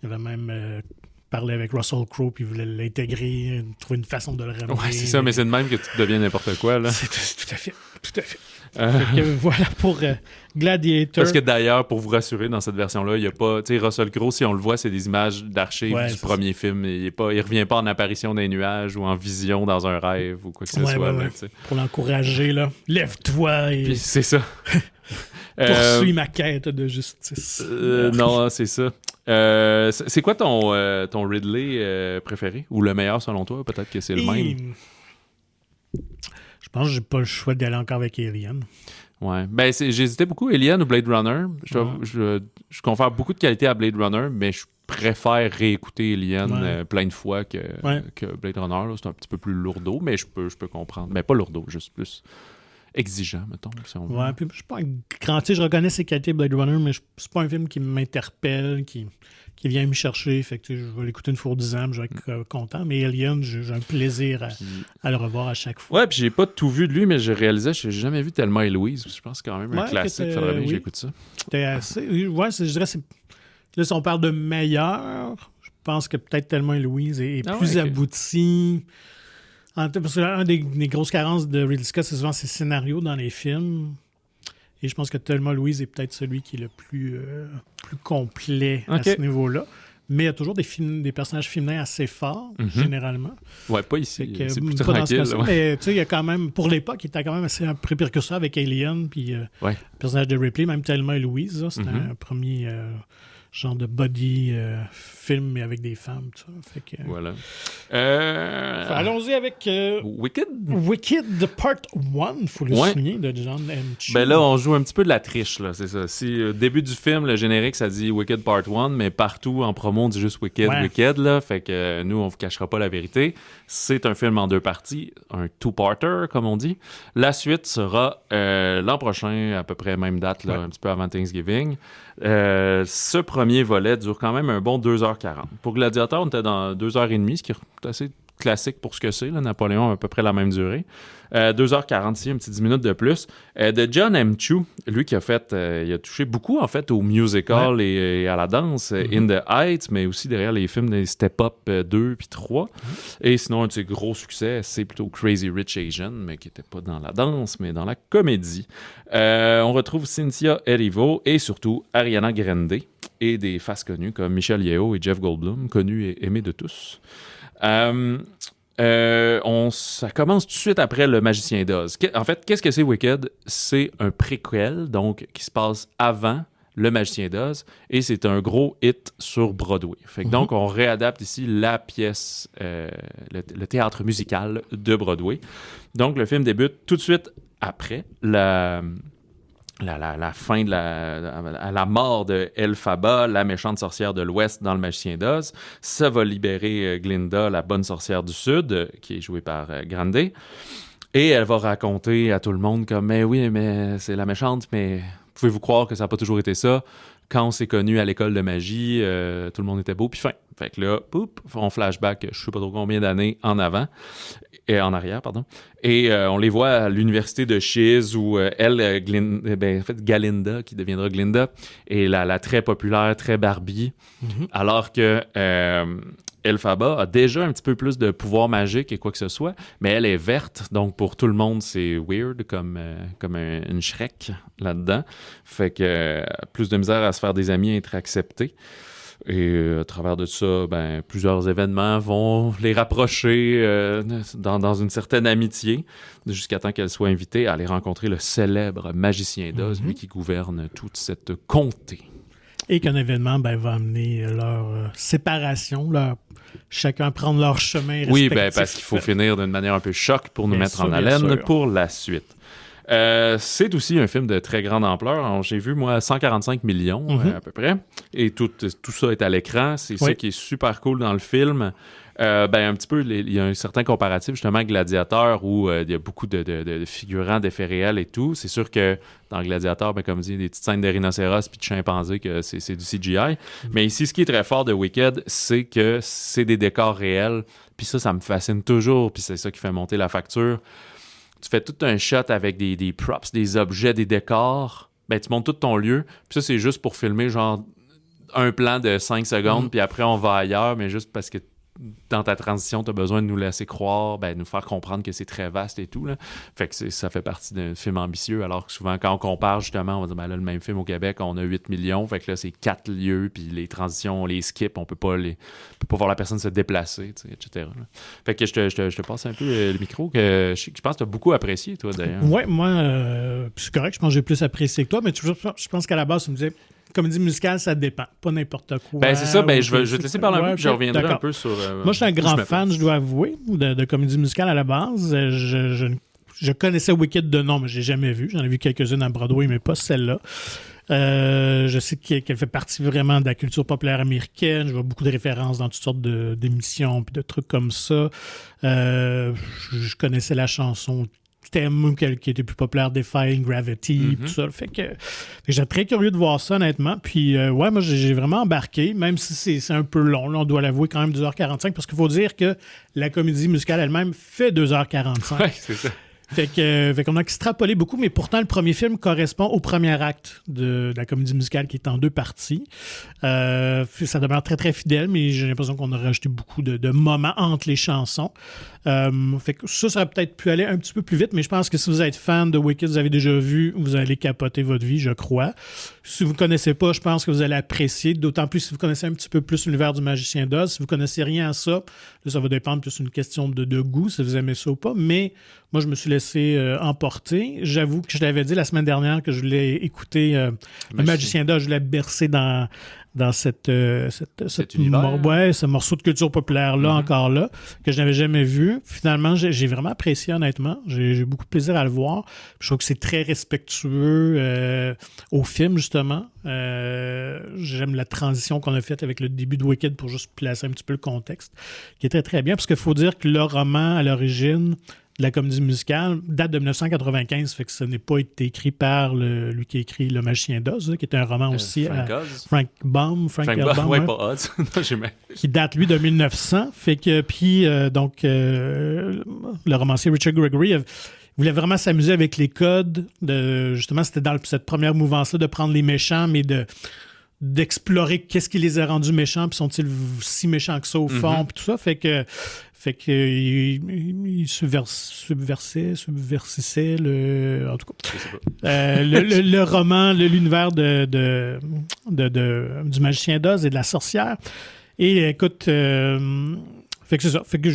avait même... parlait avec Russell Crowe, puis il voulait l'intégrer, trouver une façon de le ramener. Ouais, c'est ça, mais c'est de même que tu deviens n'importe quoi, là. C'est tout à fait. Fait que, voilà pour Gladiator. Parce que d'ailleurs, pour vous rassurer, dans cette version-là, il n'y a pas... Tu sais, Russell Crowe, si on le voit, c'est des images d'archives du premier film. Il revient pas en apparition des nuages ou en vision dans un rêve ou quoi que ce soit. Là, pour l'encourager, là. Lève-toi et... Puis c'est ça. Poursuis ma quête de justice. Non, c'est ça. C'est quoi ton Ridley préféré? Ou le meilleur selon toi? Peut-être que c'est le même. Je pense que j'ai pas le choix d'aller encore avec Alien. Ouais. Ben, j'hésitais beaucoup, Alien ou Blade Runner. Je confère beaucoup de qualité à Blade Runner, mais je préfère réécouter Alien plein de fois que Blade Runner. Là. C'est un petit peu plus lourdeau, mais je peux comprendre. Mais pas lourdeau, juste plus exigeant, mettons. Si on veut. Ouais, puis je suis pas un grand... je reconnais ses qualités Blade Runner, mais c'est pas un film qui m'interpelle, qui vient me chercher. Fait que je vais l'écouter une fois 10 ans, je vais être content. Mais Alien, j'ai un plaisir à le revoir à chaque fois. Ouais, puis j'ai pas tout vu de lui, mais je réalisais, je n'ai jamais vu Thelma et Louise. Je pense que c'est quand même un classique. Il faudrait bien que j'écoute ça. C'était assez... Ouais, je dirais là, si on parle de meilleur, je pense que peut-être Thelma et Louise est plus abouti. Parce que l'une des grosses carences de Ridley Scott, c'est souvent ses scénarios dans les films. Et je pense que Thelma Louise est peut-être celui qui est le plus complet à ce niveau-là. Mais il y a toujours des personnages féminins assez forts, généralement. Ouais, pas ici. C'est plus tranquille. Mais tu sais, il y a quand même, pour l'époque, il était quand même assez un précurseur avec Alien, puis le personnage de Ripley, même Thelma et Louise. C'était un premier... genre de body film, mais avec des femmes, tout ça. Fait que, voilà. Allons-y avec Wicked. Wicked Part 1, il faut le souligner, de John M. Chu. Ben là, on joue un petit peu de la triche, là, c'est ça. Si au début du film, le générique, ça dit Wicked Part 1, mais partout en promo, on dit juste Wicked, là. Fait que nous, on vous cachera pas la vérité. C'est un film en 2 parties, un two-parter, comme on dit. La suite sera l'an prochain, à peu près même date, là, un petit peu avant Thanksgiving. Ce premier volet dure quand même un bon 2h40. Pour Gladiator, on était dans 2h30, ce qui est assez classique pour ce que c'est. Là. Napoléon a à peu près la même durée. 2h46, un petit 10 minutes de plus. De John M. Chu, lui qui a fait... il a touché beaucoup, en fait, au musical et à la danse, In the Heights, mais aussi derrière les films des Step Up 2 puis 3. Et sinon, un de ses gros succès, c'est plutôt Crazy Rich Asian, mais qui n'était pas dans la danse, mais dans la comédie. On retrouve Cynthia Erivo et surtout Ariana Grande et des faces connues comme Michelle Yeoh et Jeff Goldblum, connus et aimés de tous. Ça commence tout de suite après Le Magicien d'Oz. En fait, qu'est-ce que c'est Wicked? C'est un préquel, donc, qui se passe avant Le Magicien d'Oz, et c'est un gros hit sur Broadway. Fait que donc, on réadapte ici la pièce, le théâtre musical de Broadway. Donc, le film débute tout de suite après la fin de la mort de Elphaba, la méchante sorcière de l'Ouest dans Le Magicien d'Oz. Ça va libérer Glinda, la bonne sorcière du Sud, qui est jouée par Grande. Et elle va raconter à tout le monde comme « Mais oui, mais c'est la méchante, mais pouvez-vous croire que ça n'a pas toujours été ça? Quand on s'est connus à l'école de magie, tout le monde était beau, puis fin. » Fait que là, on flashback, je sais pas trop combien d'années en avant. En arrière, pardon. Et on les voit à l'université de Shiz où Galinda, qui deviendra Glinda, est la très populaire, très Barbie, alors que Elphaba a déjà un petit peu plus de pouvoir magique et quoi que ce soit, mais elle est verte, donc pour tout le monde, c'est weird, comme une Shrek là-dedans. Fait que plus de misère à se faire des amis et être accepté. Et à travers de ça, plusieurs événements vont les rapprocher dans une certaine amitié, jusqu'à temps qu'elle soit invitée à aller rencontrer le célèbre magicien d'Oz, lui qui gouverne toute cette comté. Et qu'un événement va amener leur séparation, chacun prendre leur chemin respectif. Oui, parce qu'il faut finir d'une manière un peu choc pour nous mettre en haleine pour la suite. C'est aussi un film de très grande ampleur. Alors, j'ai vu, moi, 145 millions à peu près. Et tout ça est à l'écran. C'est ça qui est super cool dans le film. Un petit peu, il y a un certain comparatif justement à Gladiator où il y a beaucoup de figurants, d'effets réels et tout. C'est sûr que dans Gladiator, comme je dis, des petites scènes de rhinocéros puis de chimpanzés, que c'est du CGI. Mais ici, ce qui est très fort de Wicked, c'est que c'est des décors réels. Puis ça me fascine toujours. Puis c'est ça qui fait monter la facture. Tu fais tout un shot avec des props, des objets, des décors. Tu montes tout ton lieu. Puis ça, c'est juste pour filmer genre un plan de 5 secondes, puis après, on va ailleurs, mais juste parce que dans ta transition, tu as besoin de nous laisser croire, nous faire comprendre que c'est très vaste et tout. Là. Fait que ça fait partie d'un film ambitieux, alors que souvent, quand on compare, justement, on va dire, là, le même film au Québec, on a 8 millions, fait que là, c'est 4 lieux, puis les transitions, on les skip, on peut pas voir la personne se déplacer, etc. Là. Fait que je te passe un peu le micro, que je pense que tu as beaucoup apprécié, toi, d'ailleurs. Oui, moi, c'est correct, je pense que j'ai plus apprécié que toi, mais je pense qu'à la base, tu me disais, comédie musicale, ça dépend. Pas n'importe quoi. C'est ça. Je vais te laisser parler un peu, puis je reviendrai un peu sur... Moi, je suis un grand fan, je dois avouer, de comédie musicale à la base. Je connaissais Wicked de nom, mais je l'ai jamais vu. J'en ai vu quelques-unes à Broadway, mais pas celle-là. Je sais qu'elle fait partie vraiment de la culture populaire américaine. Je vois beaucoup de références dans toutes sortes d'émissions puis de trucs comme ça. Je connaissais la chanson thème qui était plus populaire, Defying Gravity, tout ça. Fait que j'étais très curieux de voir ça, honnêtement. Puis, moi, j'ai vraiment embarqué, même si c'est un peu long. Là, on doit l'avouer quand même 2h45, parce qu'il faut dire que la comédie musicale elle-même fait 2h45. Oui, c'est ça. Fait qu'on a extrapolé beaucoup, mais pourtant, le premier film correspond au premier acte de la comédie musicale qui est en 2 parties. Ça demeure très, très fidèle, mais j'ai l'impression qu'on a rajouté beaucoup de moments entre les chansons. Fait que ça aurait peut-être pu aller un petit peu plus vite, mais je pense que si vous êtes fan de Wicked, vous avez déjà vu, vous allez capoter votre vie, je crois. Si vous ne connaissez pas, je pense que vous allez apprécier, d'autant plus si vous connaissez un petit peu plus l'univers du Magicien d'Oz. Si vous ne connaissez rien à ça, là, ça va dépendre plus d'une question de goût, si vous aimez ça ou pas, mais moi, je me suis laissé emporter. J'avoue que je l'avais dit la semaine dernière que je voulais écouter le Magicien d'Oz, je voulais bercer dans cet univers. Ce morceau de culture populaire-là, encore là, que je n'avais jamais vu. Finalement, j'ai vraiment apprécié, honnêtement. J'ai beaucoup de plaisir à le voir. Je trouve que c'est très respectueux au film, justement. J'aime la transition qu'on a faite avec le début de Wicked pour juste placer un petit peu le contexte, qui est très, très bien, parce qu'il faut dire que le roman, à l'origine, de la comédie musicale, date de 1995, fait que ce n'est pas été écrit par lui qui a écrit Le Magicien d'Oz, qui était un roman aussi Frank Baum, ouais, pas Oz. Qui date, lui, de 1900. Fait que, puis, le romancier Richard Gregory voulait vraiment s'amuser avec les codes. Justement, c'était dans cette première mouvance-là de prendre les méchants, mais d'explorer qu'est-ce qui les a rendus méchants, puis sont-ils si méchants que ça au fond, puis tout ça. Fait que il subversissait en tout cas le roman, l'univers du Magicien d'Oz et de la sorcière. Et écoute, fait que c'est ça. Fait que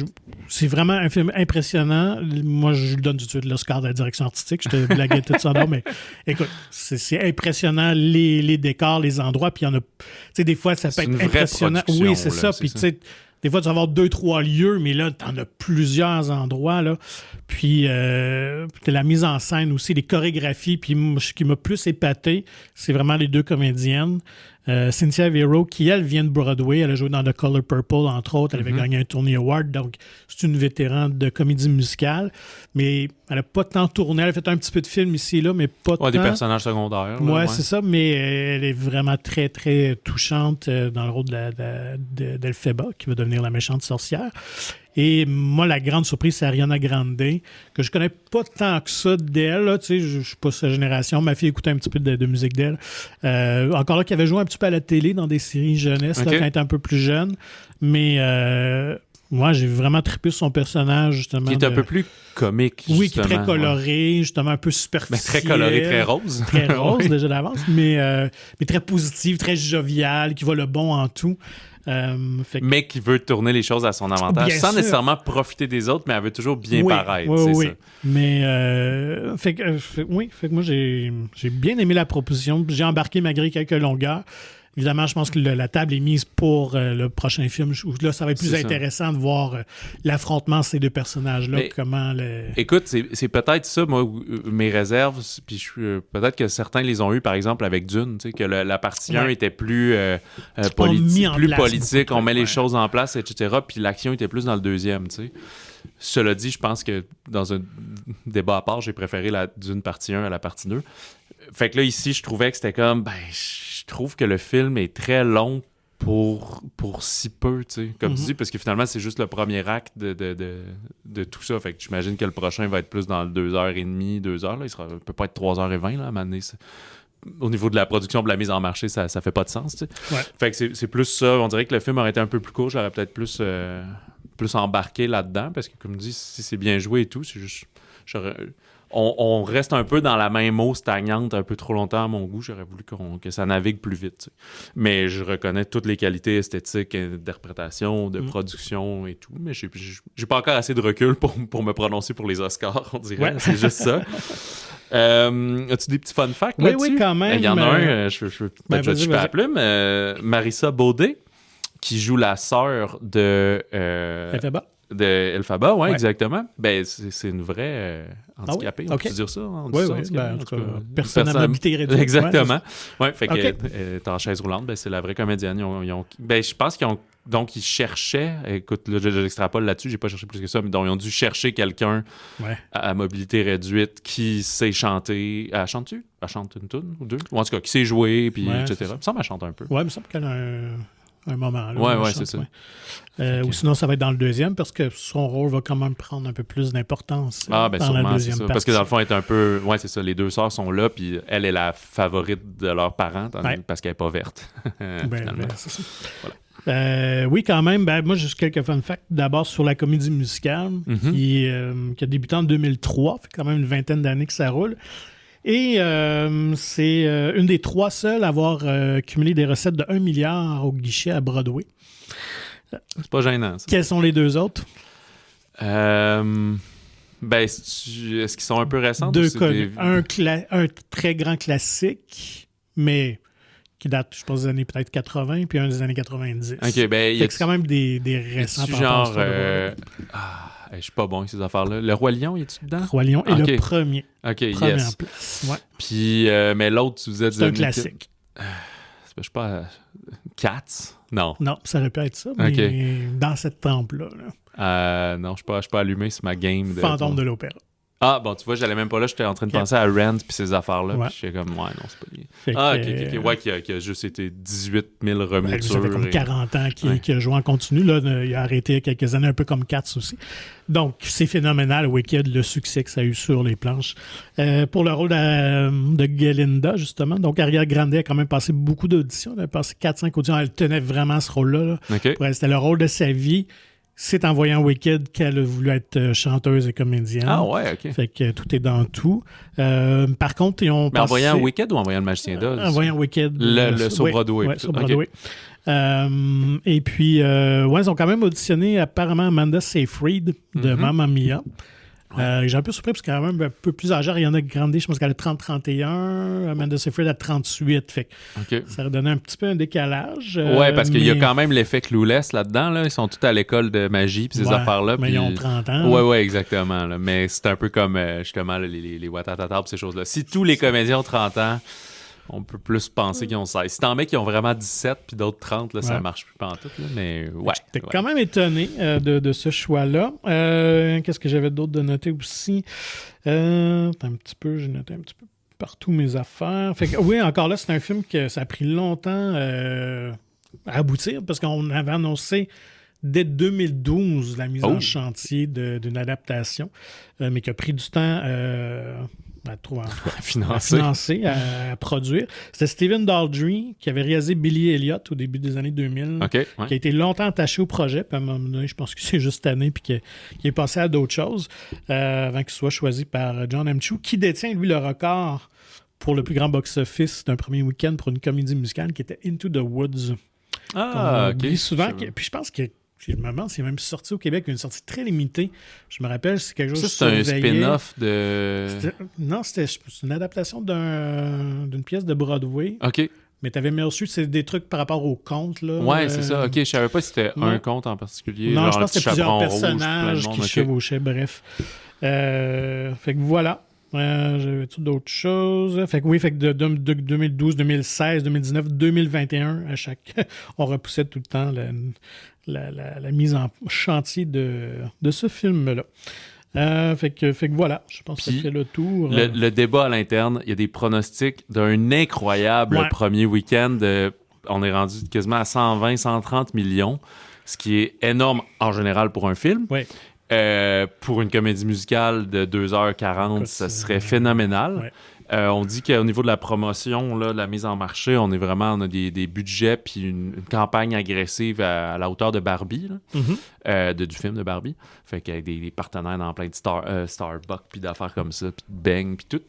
c'est vraiment un film impressionnant. Moi, je lui donne tout de suite l'Oscar de la direction artistique. Je te blaguais tout ça, mais écoute, c'est impressionnant, les décors, les endroits, puis il y en a... Tu sais, des fois, ça peut être impressionnant. Oui, c'est ça. Puis tu sais, des fois, tu vas avoir 2-3 lieux, mais là, tu en as plusieurs endroits, là. Puis, la mise en scène aussi, les chorégraphies. Puis, ce qui m'a plus épaté, c'est vraiment les deux comédiennes. Cynthia Erivo, qui, elle, vient de Broadway. Elle a joué dans The Color Purple, entre autres. Elle avait gagné un Tony Award. Donc, c'est une vétérane de comédie musicale. Mais elle n'a pas tant tourné. Elle a fait un petit peu de film ici et là, mais pas tant. Des personnages secondaires. Oui, c'est ça. Mais elle est vraiment très, très touchante dans le rôle d'Elphaba, qui va devenir la méchante sorcière. Et moi, la grande surprise, c'est Ariana Grande, que je connais pas tant que ça d'elle. Tu sais, je suis pas sa génération. Ma fille écoutait un petit peu de musique d'elle. Encore là, qui avait joué un petit peu à la télé dans des séries jeunesse, là, quand elle était un peu plus jeune. Mais moi, j'ai vraiment trippé sur son personnage, justement. Qui est un peu plus comique, justement. Oui, qui est très coloré, justement, un peu superficiel. Mais très coloré, très rose. Très rose, déjà d'avance, mais très positif, très jovial, qui voit le bon en tout. Mais qui veut tourner les choses à son avantage, sans nécessairement profiter des autres, mais elle veut toujours bien paraître. Oui. Ça. Mais fait que moi j'ai bien aimé la proposition. J'ai embarqué malgré quelques longueurs. Évidemment, je pense que la table est mise pour le prochain film. Là, ça va être plus intéressant de voir l'affrontement de ces deux personnages-là. Écoute, c'est peut-être ça, moi, mes réserves. Puis peut-être que certains les ont eu, par exemple, avec Dune, tu sais, que la partie 1 était plus politique, on met les choses en place, etc. Puis l'action était plus dans le deuxième, tu sais. Cela dit, je pense que dans un débat à part, j'ai préféré la Dune partie 1 à la partie 2. Fait que là, ici, je trouvais que c'était comme... je trouve que le film est très long pour si peu, tu sais. Comme tu dis, parce que finalement, c'est juste le premier acte de tout ça. Fait que j'imagine que le prochain va être plus dans 2h30, 2h. Là. Il peut pas être 3h20, là, à un moment donné. Au niveau de la production, de la mise en marché, ça fait pas de sens, tu sais. Ouais. Fait que c'est plus ça. On dirait que le film aurait été un peu plus court. J'aurais peut-être plus embarqué là-dedans, parce que, comme tu dis, si c'est bien joué et tout, c'est juste... On reste un peu dans la même eau stagnante un peu trop longtemps à mon goût. J'aurais voulu que ça navigue plus vite. Tu sais. Mais je reconnais toutes les qualités esthétiques, d'interprétation, de production et tout. Mais j'ai pas encore assez de recul pour me prononcer pour les Oscars, on dirait. Ouais. C'est juste ça. As-tu des petits fun facts là-dessus? Oui, quand même. Il y en a un, je peux la plume. Marissa Baudet, qui joue la sœur de... De Elphaba, ouais, exactement. Ben, c'est une vraie handicapée, on peut dire ça? Oui, en tout cas, personne à mobilité réduite. Exactement. Ouais, fait qu'elle est en chaise roulante, ben, c'est la vraie comédienne. Je pense qu'ils cherchaient, écoute, là, je l'extrapole là-dessus, j'ai pas cherché plus que ça, mais donc ils ont dû chercher quelqu'un à mobilité réduite qui sait chanter. Elle chante-tu? Elle chante une toune ou deux? Ou en tout cas, qui sait jouer, puis etc. Il me semble qu'elle chante un peu. Oui, il me semble qu'elle a un moment. Oui, c'est ça. Ou sinon, ça va être dans le deuxième, parce que son rôle va quand même prendre un peu plus d'importance dans la deuxième partie. Parce que dans le fond, elle est un peu... Oui, c'est ça. Les deux sœurs sont là, puis elle est la favorite de leurs parents, parce qu'elle n'est pas verte. C'est ça. Voilà. Oui, quand même. Moi, j'ai juste quelques fun facts. D'abord, sur la comédie musicale, qui a débuté en 2003. Ça fait quand même une vingtaine d'années que ça roule. Et c'est une des 3 seules à avoir cumulé des recettes de 1 milliard au guichet à Broadway. C'est pas gênant, ça. Quels sont les deux autres? Est-ce qu'ils sont un peu récents? Deux connus. Un très grand classique, mais qui date, je pense, des années peut-être 80, puis un des années 90. OK, c'est quand même des récents. Genre... je suis pas bon avec ces affaires-là. Le Roi Lion, est-tu dedans? Le Roi Lion est le premier. OK, Première place. Ouais. Puis, mais l'autre, vous êtes... C'est un classique. Je sais pas... Cats? Non. Non, ça aurait pu être ça, mais dans cette trempe-là. Non, je suis pas allumé sur ma game. Fantôme de l'opéra. Ah, bon, tu vois, j'allais même pas là. J'étais en train de penser à Rent puis ces affaires-là. Puis j'étais comme, ouais, non, c'est pas lié. OK. Ouais, qui a juste été 18 000 remoutures. Ça fait comme 40 ans qu'il a joué en continu. Là. Il a arrêté il y a quelques années, un peu comme Cats aussi. Donc, c'est phénoménal, Wicked, le succès que ça a eu sur les planches. Pour le rôle de Galinda, justement, donc Ariana Grande a quand même passé beaucoup d'auditions. Elle a passé 4-5 auditions. Elle tenait vraiment ce rôle-là. Là. Okay. C'était le rôle de sa vie. C'est en voyant Wicked qu'elle a voulu être chanteuse et comédienne. Ah ouais, OK. Fait que tout est dans tout. Par contre, ils ont Mais en voyant Wicked ou en voyant Le Magicien d'Oz? En voyant Wicked. Le sur Broadway. Oui, sur Broadway. Et puis, ils ont quand même auditionné apparemment Amanda Seyfried de Mamma Mia. J'ai un peu surpris parce qu'elle est quand même un peu plus âgée. Ariana Grande, je pense qu'elle a 30-31. Amanda Seyfried a 38. Fait que ça a donné un petit peu un décalage. Ouais, parce qu'il y a quand même l'effet Clueless là-dedans. Là. Ils sont tous à l'école de magie puis ces affaires-là. Mais ils ont 30 ans. Ouais, exactement. Là. Mais c'est un peu comme justement les Watatata et ces choses-là. Si tous les comédiens ont 30 ans, on peut plus penser qu'ils ont 16. Si t'en mets qui ont vraiment 17 puis d'autres 30, là, ça marche plus pantoute. Là, mais ouais. J'étais quand même étonné de ce choix-là. Qu'est-ce que j'avais d'autre de noter aussi? J'ai noté un petit peu partout mes affaires. Fait que, oui, encore là, c'est un film que ça a pris longtemps à aboutir parce qu'on avait annoncé dès 2012 la mise en chantier d'une adaptation, mais qui a pris du temps à financer, à produire. C'était Stephen Daldry qui avait réalisé Billy Elliot au début des années 2000, qui a été longtemps attaché au projet, puis à un moment donné, je pense que c'est juste cette année, puis qu'il est passé à d'autres choses avant qu'il soit choisi par John M. Chu, qui détient, lui, le record pour le plus grand box-office d'un premier week-end pour une comédie musicale qui était Into the Woods. Ah, OK. Souvent, puis je pense que je me demande s'il est même sorti au Québec, une sortie très limitée. Je me rappelle, c'est quelque chose que c'est un spin-off de... Non, c'est une adaptation d'une pièce de Broadway. OK. Mais tu avais bien reçu, c'est des trucs par rapport au conte. Là. Ouais, c'est ça. OK, je savais pas si c'était un conte en particulier. Non, je pense que c'était plusieurs personnages qui chevauchaient, bref. Fait que voilà. J'avais-tu d'autres choses? Fait que oui, fait que de 2012, 2016, 2019, 2021, on repoussait tout le temps la mise en chantier de ce film-là. Fait que voilà, je pense que ça fait le tour. Le débat à l'interne, il y a des pronostics d'un incroyable premier week-end. On est rendu quasiment à 120, 130 millions, ce qui est énorme en général pour un film. Oui. Pour une comédie musicale de 2h40, ça serait phénoménal. Ouais. On dit qu'au niveau de la promotion, là, de la mise en marché, on a des budgets puis une campagne agressive à la hauteur de Barbie, là, du film de Barbie. Fait qu'avec des partenaires dans plein de Starbucks puis d'affaires comme ça, puis de Bang, puis tout.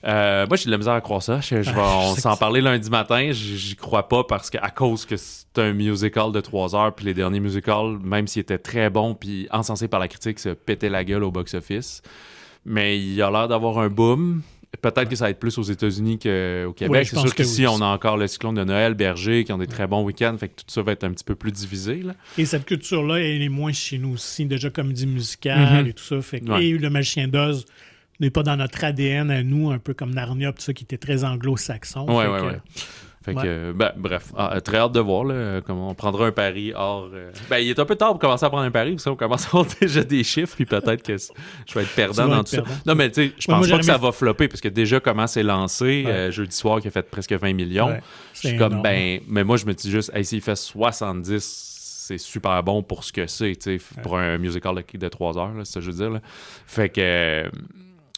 Moi, j'ai de la misère à croire ça. On s'en parlait lundi matin. J'y crois pas parce qu'à cause que c'est un musical de 3 heures, puis les derniers musicals, même s'ils étaient très bons puis encensés par la critique, se pétaient la gueule au box-office. Mais il a l'air d'avoir un boom. Peut-être que ça va être plus aux États-Unis qu'au Québec. Oui, c'est sûr qu'ici, on a encore le cyclone de Noël, Berger, qui ont des très bons week-ends. Fait que tout ça va être un petit peu plus divisé. Là. Et cette culture-là, elle est moins chez nous aussi. Déjà, comédie musicale et tout ça. Fait que, et Le Magicien d'Oz n'est pas dans notre ADN à nous, un peu comme Narnia, tout ça, qui était très anglo-saxon. Oui. Fait que, bref, très hâte de voir. Là, comment on prendra un pari hors. Il est un peu tard pour commencer à prendre un pari, parce qu'on commence à avoir déjà des chiffres, puis peut-être que je vais être perdant dans tout ça. Non, mais tu sais, je pense pas que ça va flopper, parce que déjà, comment c'est lancé, jeudi soir, qui a fait presque 20 millions. Ouais, je suis comme, mais moi, je me dis juste, s'il fait 70, c'est super bon pour ce que c'est, tu sais, pour un musical de 3 heures, là, c'est ça que je veux dire. Là. Fait que.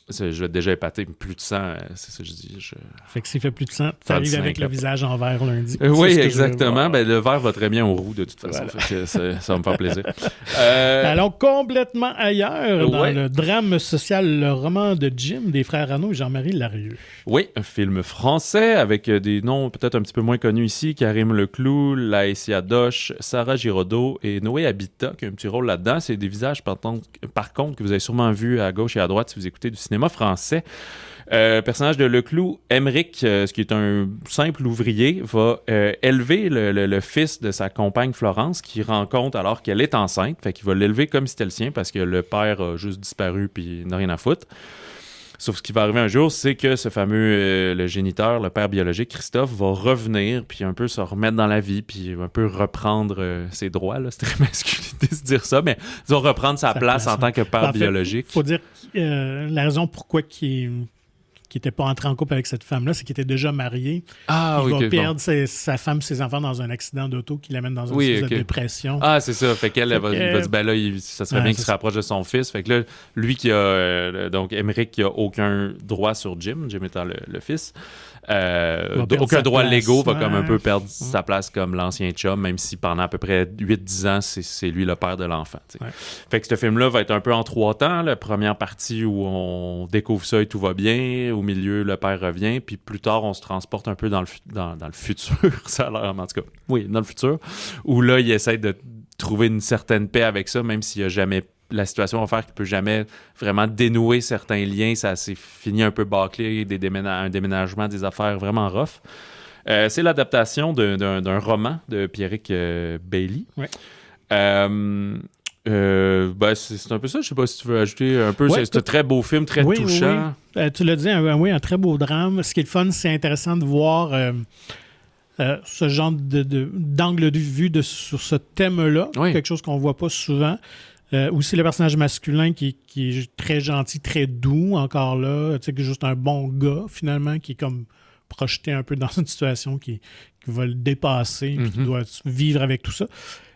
Je vais déjà épater plus de sang, c'est ça que je dis. Fait que s'il fait plus de sang, tu arrives avec le visage en vert lundi. Oui, exactement. Le vert va très bien aux roues, de toute façon. Voilà. Fait que ça va me faire plaisir. Allons complètement ailleurs, dans le drame social, le roman de Jim, des frères Arnaud et Jean-Marie Larieux. Oui, un film français avec des noms peut-être un petit peu moins connus ici. Karim Leclou, Laëcia Doche, Sarah Giraudot et Noé Habitat, qui a un petit rôle là-dedans. C'est des visages, par contre, que vous avez sûrement vus à gauche et à droite si vous écoutez du cinéma français. Personnage de Leclou, Émeric, ce qui est un simple ouvrier, va élever le fils de sa compagne Florence, qui rencontre alors qu'elle est enceinte. Fait qu'il va l'élever comme si c'était le sien, parce que le père a juste disparu puis n'a rien à foutre. Sauf ce qui va arriver un jour, c'est que ce fameux, le géniteur, le père biologique, Christophe, va revenir, puis un peu se remettre dans la vie, puis un peu reprendre ses droits, là, c'est très masculin de se dire ça, mais disons reprendre sa place en tant que père biologique. Il faut dire la raison pourquoi il n'était pas entré en couple avec cette femme-là, c'est qu'il était déjà marié. Il va perdre sa femme, ses enfants dans un accident d'auto qui l'amène dans une espèce de dépression. Ah, c'est ça. Fait qu'elle va dire, ben là, ça serait bien qu'il se rapproche de son fils. Fait que là, lui qui a... donc, Emmerich qui a aucun droit sur Jim étant le fils. Aucun droit légaux va comme un peu perdre sa place comme l'ancien chum, même si pendant à peu près 8-10 ans, c'est lui le père de l'enfant. Fait que ce film-là va être un peu en 3 temps. La première partie où on découvre ça et tout va bien. Au milieu, le père revient. Puis plus tard, on se transporte un peu dans le futur. Ça a l'air, en tout cas. Oui, dans le futur. Où là, il essaie de trouver une certaine paix avec ça, même s'il n'y a jamais la situation va faire qu'il ne peut jamais vraiment dénouer certains liens. Ça s'est fini un peu bâclé, un déménagement, des affaires vraiment rough. C'est l'adaptation d'un roman de Pierrick Bailey. Ouais. C'est un peu ça. Je ne sais pas si tu veux ajouter un peu. C'est un très beau film, très touchant. Oui. Tu l'as dit, un très beau drame. Ce qui est le fun, c'est intéressant de voir ce genre d'angle de vue sur ce thème-là. Oui. Quelque chose qu'on ne voit pas souvent. Aussi le personnage masculin qui est très gentil, très doux, encore là, tu sais, juste un bon gars, finalement, qui est comme projeté un peu dans une situation qui va le dépasser, puis qui doit vivre avec tout ça.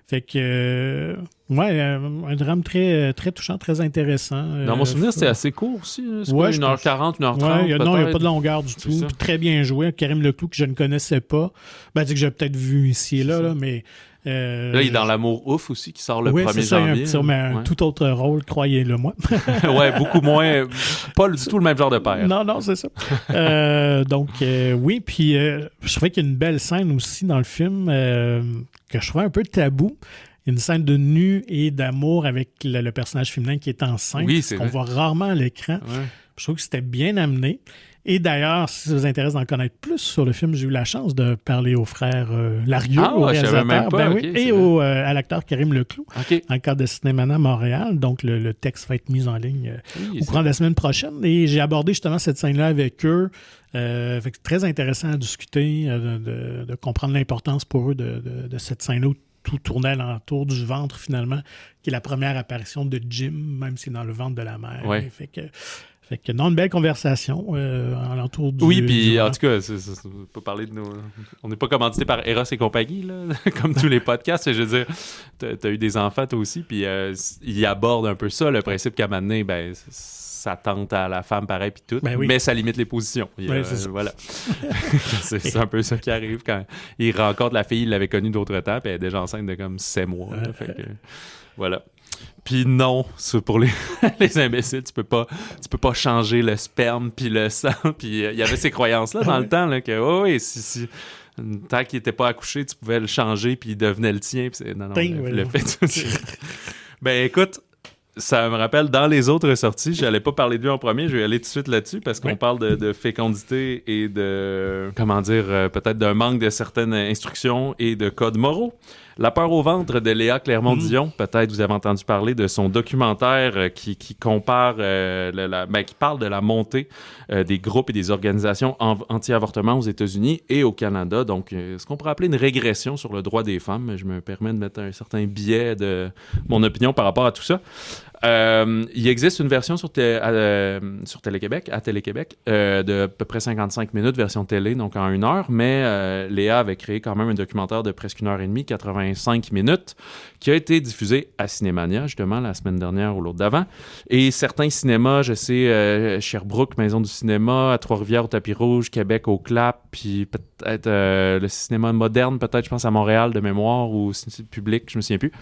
Fait que, un drame très, très touchant, très intéressant. Dans mon souvenir, c'était assez court aussi. C'est 1h40, 1h30. Il n'y a pas de longueur du tout. Puis très bien joué. Karim Leclou, que je ne connaissais pas. Que j'ai peut-être vu ici et là, mais. Là, il est dans L'Amour ouf aussi, qui sort le 1er janvier. Mais un tout autre rôle, croyez-le-moi. Beaucoup moins. Pas du tout le même genre de père. Non, c'est ça. Oui, puis je trouvais qu'il y a une belle scène aussi dans le film que je trouvais un peu tabou. Il y a une scène de nu et d'amour avec le personnage féminin qui est enceinte, qu'on voit rarement à l'écran. Ouais. Je trouve que c'était bien amené. Et d'ailleurs, si ça vous intéresse d'en connaître plus sur le film, j'ai eu la chance de parler au frère Larieux, au réalisateur, à l'acteur Karim Leclou, dans le cadre de Cinémana Montréal. Donc, le texte va être mis en ligne au courant de la semaine prochaine. Et j'ai abordé justement cette scène-là avec eux. Fait que c'est très intéressant à discuter, de comprendre l'importance pour eux de cette scène-là où tout tournait alentour du ventre, finalement, qui est la première apparition de Jim, même si c'est dans le ventre de la mère. Ouais. Fait que une belle conversation alentour du... Oui, puis en tout cas, on peut parler de nos... On n'est pas commandité par Eros et compagnie, là, comme tous les podcasts. Je veux dire, t'as eu des enfants, toi aussi, puis ils abordent un peu ça, le principe qu'à un moment donné, ça tente à la femme pareil, puis tout, mais ça limite les positions. Voilà. c'est un peu ça qui arrive quand il rencontre la fille, il l'avait connue d'autres temps, puis elle est déjà enceinte de comme 7 mois. Là, fait que, voilà. Puis non, c'est pour les imbéciles, tu peux pas changer le sperme puis le sang. Puis il y avait ces croyances-là dans le temps, là, que si tant qu'il n'était pas accouché, tu pouvais le changer puis il devenait le tien. Puis le fait. Écoute, ça me rappelle, dans les autres sorties, je n'allais pas parler de lui en premier, je vais aller tout de suite là-dessus parce qu'on parle de fécondité et de, peut-être d'un manque de certaines instructions et de codes moraux. La peur au ventre de Léa Clermont-Dion, peut-être vous avez entendu parler de son documentaire qui compare, qui parle de la montée des groupes et des organisations anti-avortement aux États-Unis et au Canada. Donc, ce qu'on pourrait appeler une régression sur le droit des femmes. Je me permets de mettre un certain biais de mon opinion par rapport à tout ça. Il existe une version sur Télé-Québec, de à peu près 55 minutes, version télé, donc en 1 heure, mais Léa avait créé quand même un documentaire de presque 1h30, 85 minutes, qui a été diffusé à Cinémania, justement, la semaine dernière ou l'autre d'avant. Et certains cinémas, je sais, Sherbrooke, Maison du cinéma, à Trois-Rivières, au Tapis Rouge, Québec, au Clap, puis peut-être le cinéma moderne, peut-être, je pense, à Montréal, de mémoire, ou public, je me souviens plus,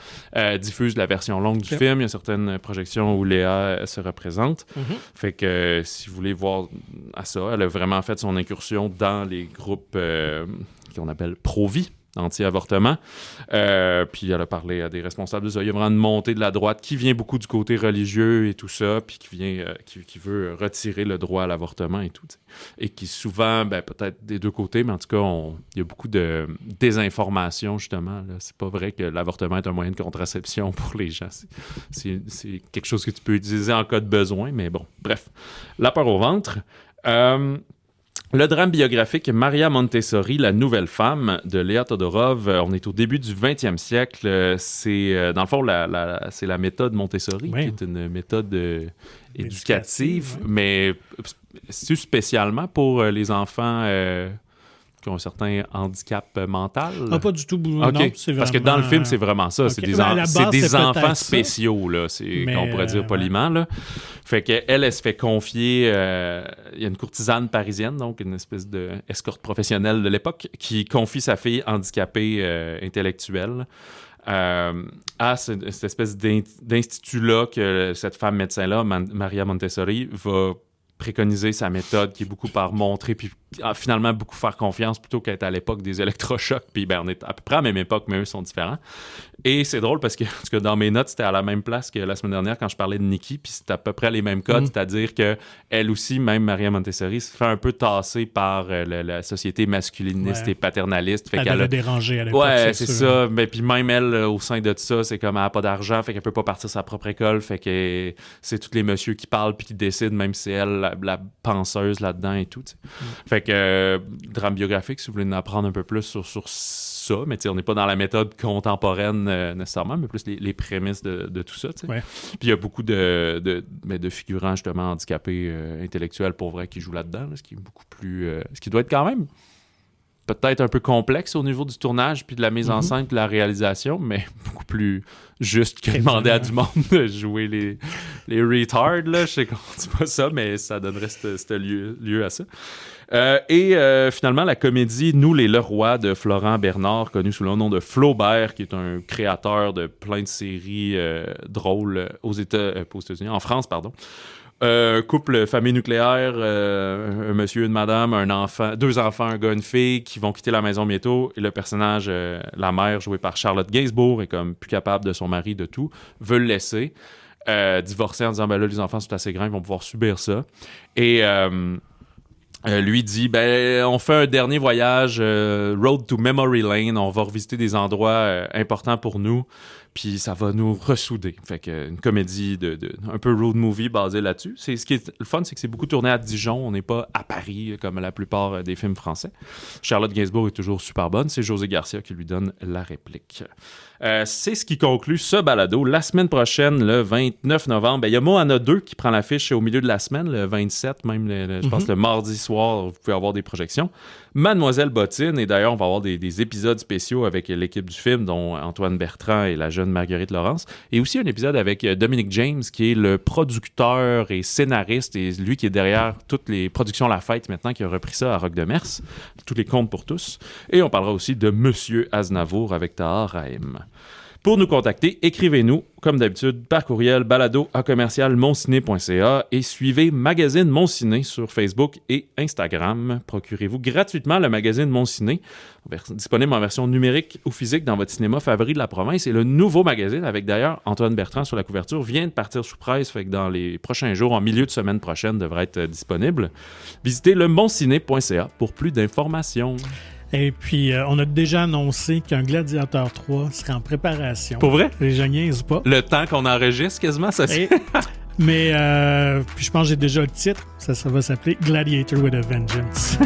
diffuse la version longue du film. Il y a certaines projections où Léa se représente. Fait que si vous voulez voir à ça, elle a vraiment fait son incursion dans les groupes qu'on appelle pro-vie, anti-avortement. Puis elle a parlé à des responsables de ça. Il y a vraiment une montée de la droite qui vient beaucoup du côté religieux et tout ça, puis qui veut retirer le droit à l'avortement et tout. T'sais. Et qui souvent, peut-être des deux côtés, mais en tout cas, il y a beaucoup de désinformation, justement. Là. C'est pas vrai que l'avortement est un moyen de contraception pour les gens. C'est quelque chose que tu peux utiliser en cas de besoin, mais bon, bref. La peur au ventre. Le drame biographique Maria Montessori, la nouvelle femme de Léa Todorov, on est au début du 20e siècle. C'est, dans le fond, c'est la méthode Montessori, qui est une méthode éducative, mais c'est spécialement pour les enfants qui ont un certain handicap mental. Ah, pas du tout. Okay. Non, c'est vraiment... Parce que dans le film, c'est vraiment ça. Okay. C'est des enfants spéciaux, là. Qu'on pourrait dire poliment, là. Fait qu'elle se fait confier... Il y a une courtisane parisienne, donc une espèce d'escorte professionnelle de l'époque, qui confie sa fille handicapée intellectuelle à cette espèce d'institut-là que cette femme médecin-là, Maria Montessori, va préconiser sa méthode qui est beaucoup par montrer puis finalement beaucoup faire confiance plutôt qu'être à l'époque des électrochocs. Puis on est à peu près à la même époque, mais eux sont différents. Et c'est drôle parce que dans mes notes, c'était à la même place que la semaine dernière quand je parlais de Nikki, puis c'était à peu près les mêmes codes, c'est-à-dire qu'elle aussi, même Maria Montessori, se fait un peu tasser par la société masculiniste et paternaliste. Fait elle devait déranger à l'époque. Ouais, c'est ça. Mais puis même elle, au sein de ça, c'est comme elle n'a pas d'argent, fait qu'elle peut pas partir sa propre école, fait que c'est tous les messieurs qui parlent puis qui décident, même si c'est elle la penseuse là-dedans et tout. Fait que drame biographique, si vous voulez en apprendre un peu plus sur ça, mais on n'est pas dans la méthode contemporaine nécessairement, mais plus les prémices de tout ça. Puis il y a beaucoup de figurants justement handicapés intellectuels pour vrai qui jouent là-dedans, ce qui est beaucoup plus... ce qui doit être quand même peut-être un peu complexe au niveau du tournage puis de la mise en scène puis de la réalisation, mais beaucoup plus juste que demander à du monde de jouer les retards, là. Je sais qu'on dit pas ça, mais ça donnerait ce lieu à ça. Finalement, la comédie Nous les Leroy de Florent Bernard, connu sous le nom de Flaubert, qui est un créateur de plein de séries drôles en France, pardon. Couple, famille nucléaire, un monsieur, une madame, un enfant, 2 enfants, un gars, une fille qui vont quitter la maison bientôt et le personnage, la mère jouée par Charlotte Gainsbourg, est comme plus capable de son mari, de tout, veut le laisser, divorcer en disant là les enfants sont assez grands, ils vont pouvoir subir ça et lui dit on fait un dernier voyage Road to Memory Lane, on va revisiter des endroits importants pour nous. Puis ça va nous ressouder. Fait que une comédie un peu road movie basée là-dessus. Ce qui est le fun, c'est que c'est beaucoup tourné à Dijon. On n'est pas à Paris comme la plupart des films français. Charlotte Gainsbourg est toujours super bonne. C'est José Garcia qui lui donne la réplique. C'est ce qui conclut ce balado. La semaine prochaine, le 29 novembre, il y a Moana 2 qui prend l'affiche au milieu de la semaine, le 27, même je pense le mardi soir, vous pouvez avoir des projections. Mademoiselle Bottine, et d'ailleurs, on va avoir des épisodes spéciaux avec l'équipe du film, dont Antoine Bertrand et la jeune Marguerite Laurence, et aussi un épisode avec Dominic James, qui est le producteur et scénariste, et lui qui est derrière toutes les productions La Fête maintenant, qui a repris ça à Roc-de-Mers, tous les contes pour tous. Et on parlera aussi de Monsieur Aznavour avec Tahar Rahim. Pour nous contacter, écrivez-nous, comme d'habitude, par courriel balado@monciné.ca et suivez Magazine Mon Ciné sur Facebook et Instagram. Procurez-vous gratuitement le magazine Mon Ciné, disponible en version numérique ou physique dans votre cinéma favori de la province. Et le nouveau magazine, avec d'ailleurs Antoine Bertrand sur la couverture, vient de partir sous presse, fait que dans les prochains jours, en milieu de semaine prochaine, devrait être disponible. Visitez le monciné.ca pour plus d'informations. Et puis, on a déjà annoncé qu'un Gladiateur 3 serait en préparation. Pour vrai? Les gens niaisent pas. Le temps qu'on enregistre, quasiment, ça se... Mais, puis je pense que j'ai déjà le titre. Ça va s'appeler Gladiator with a Vengeance.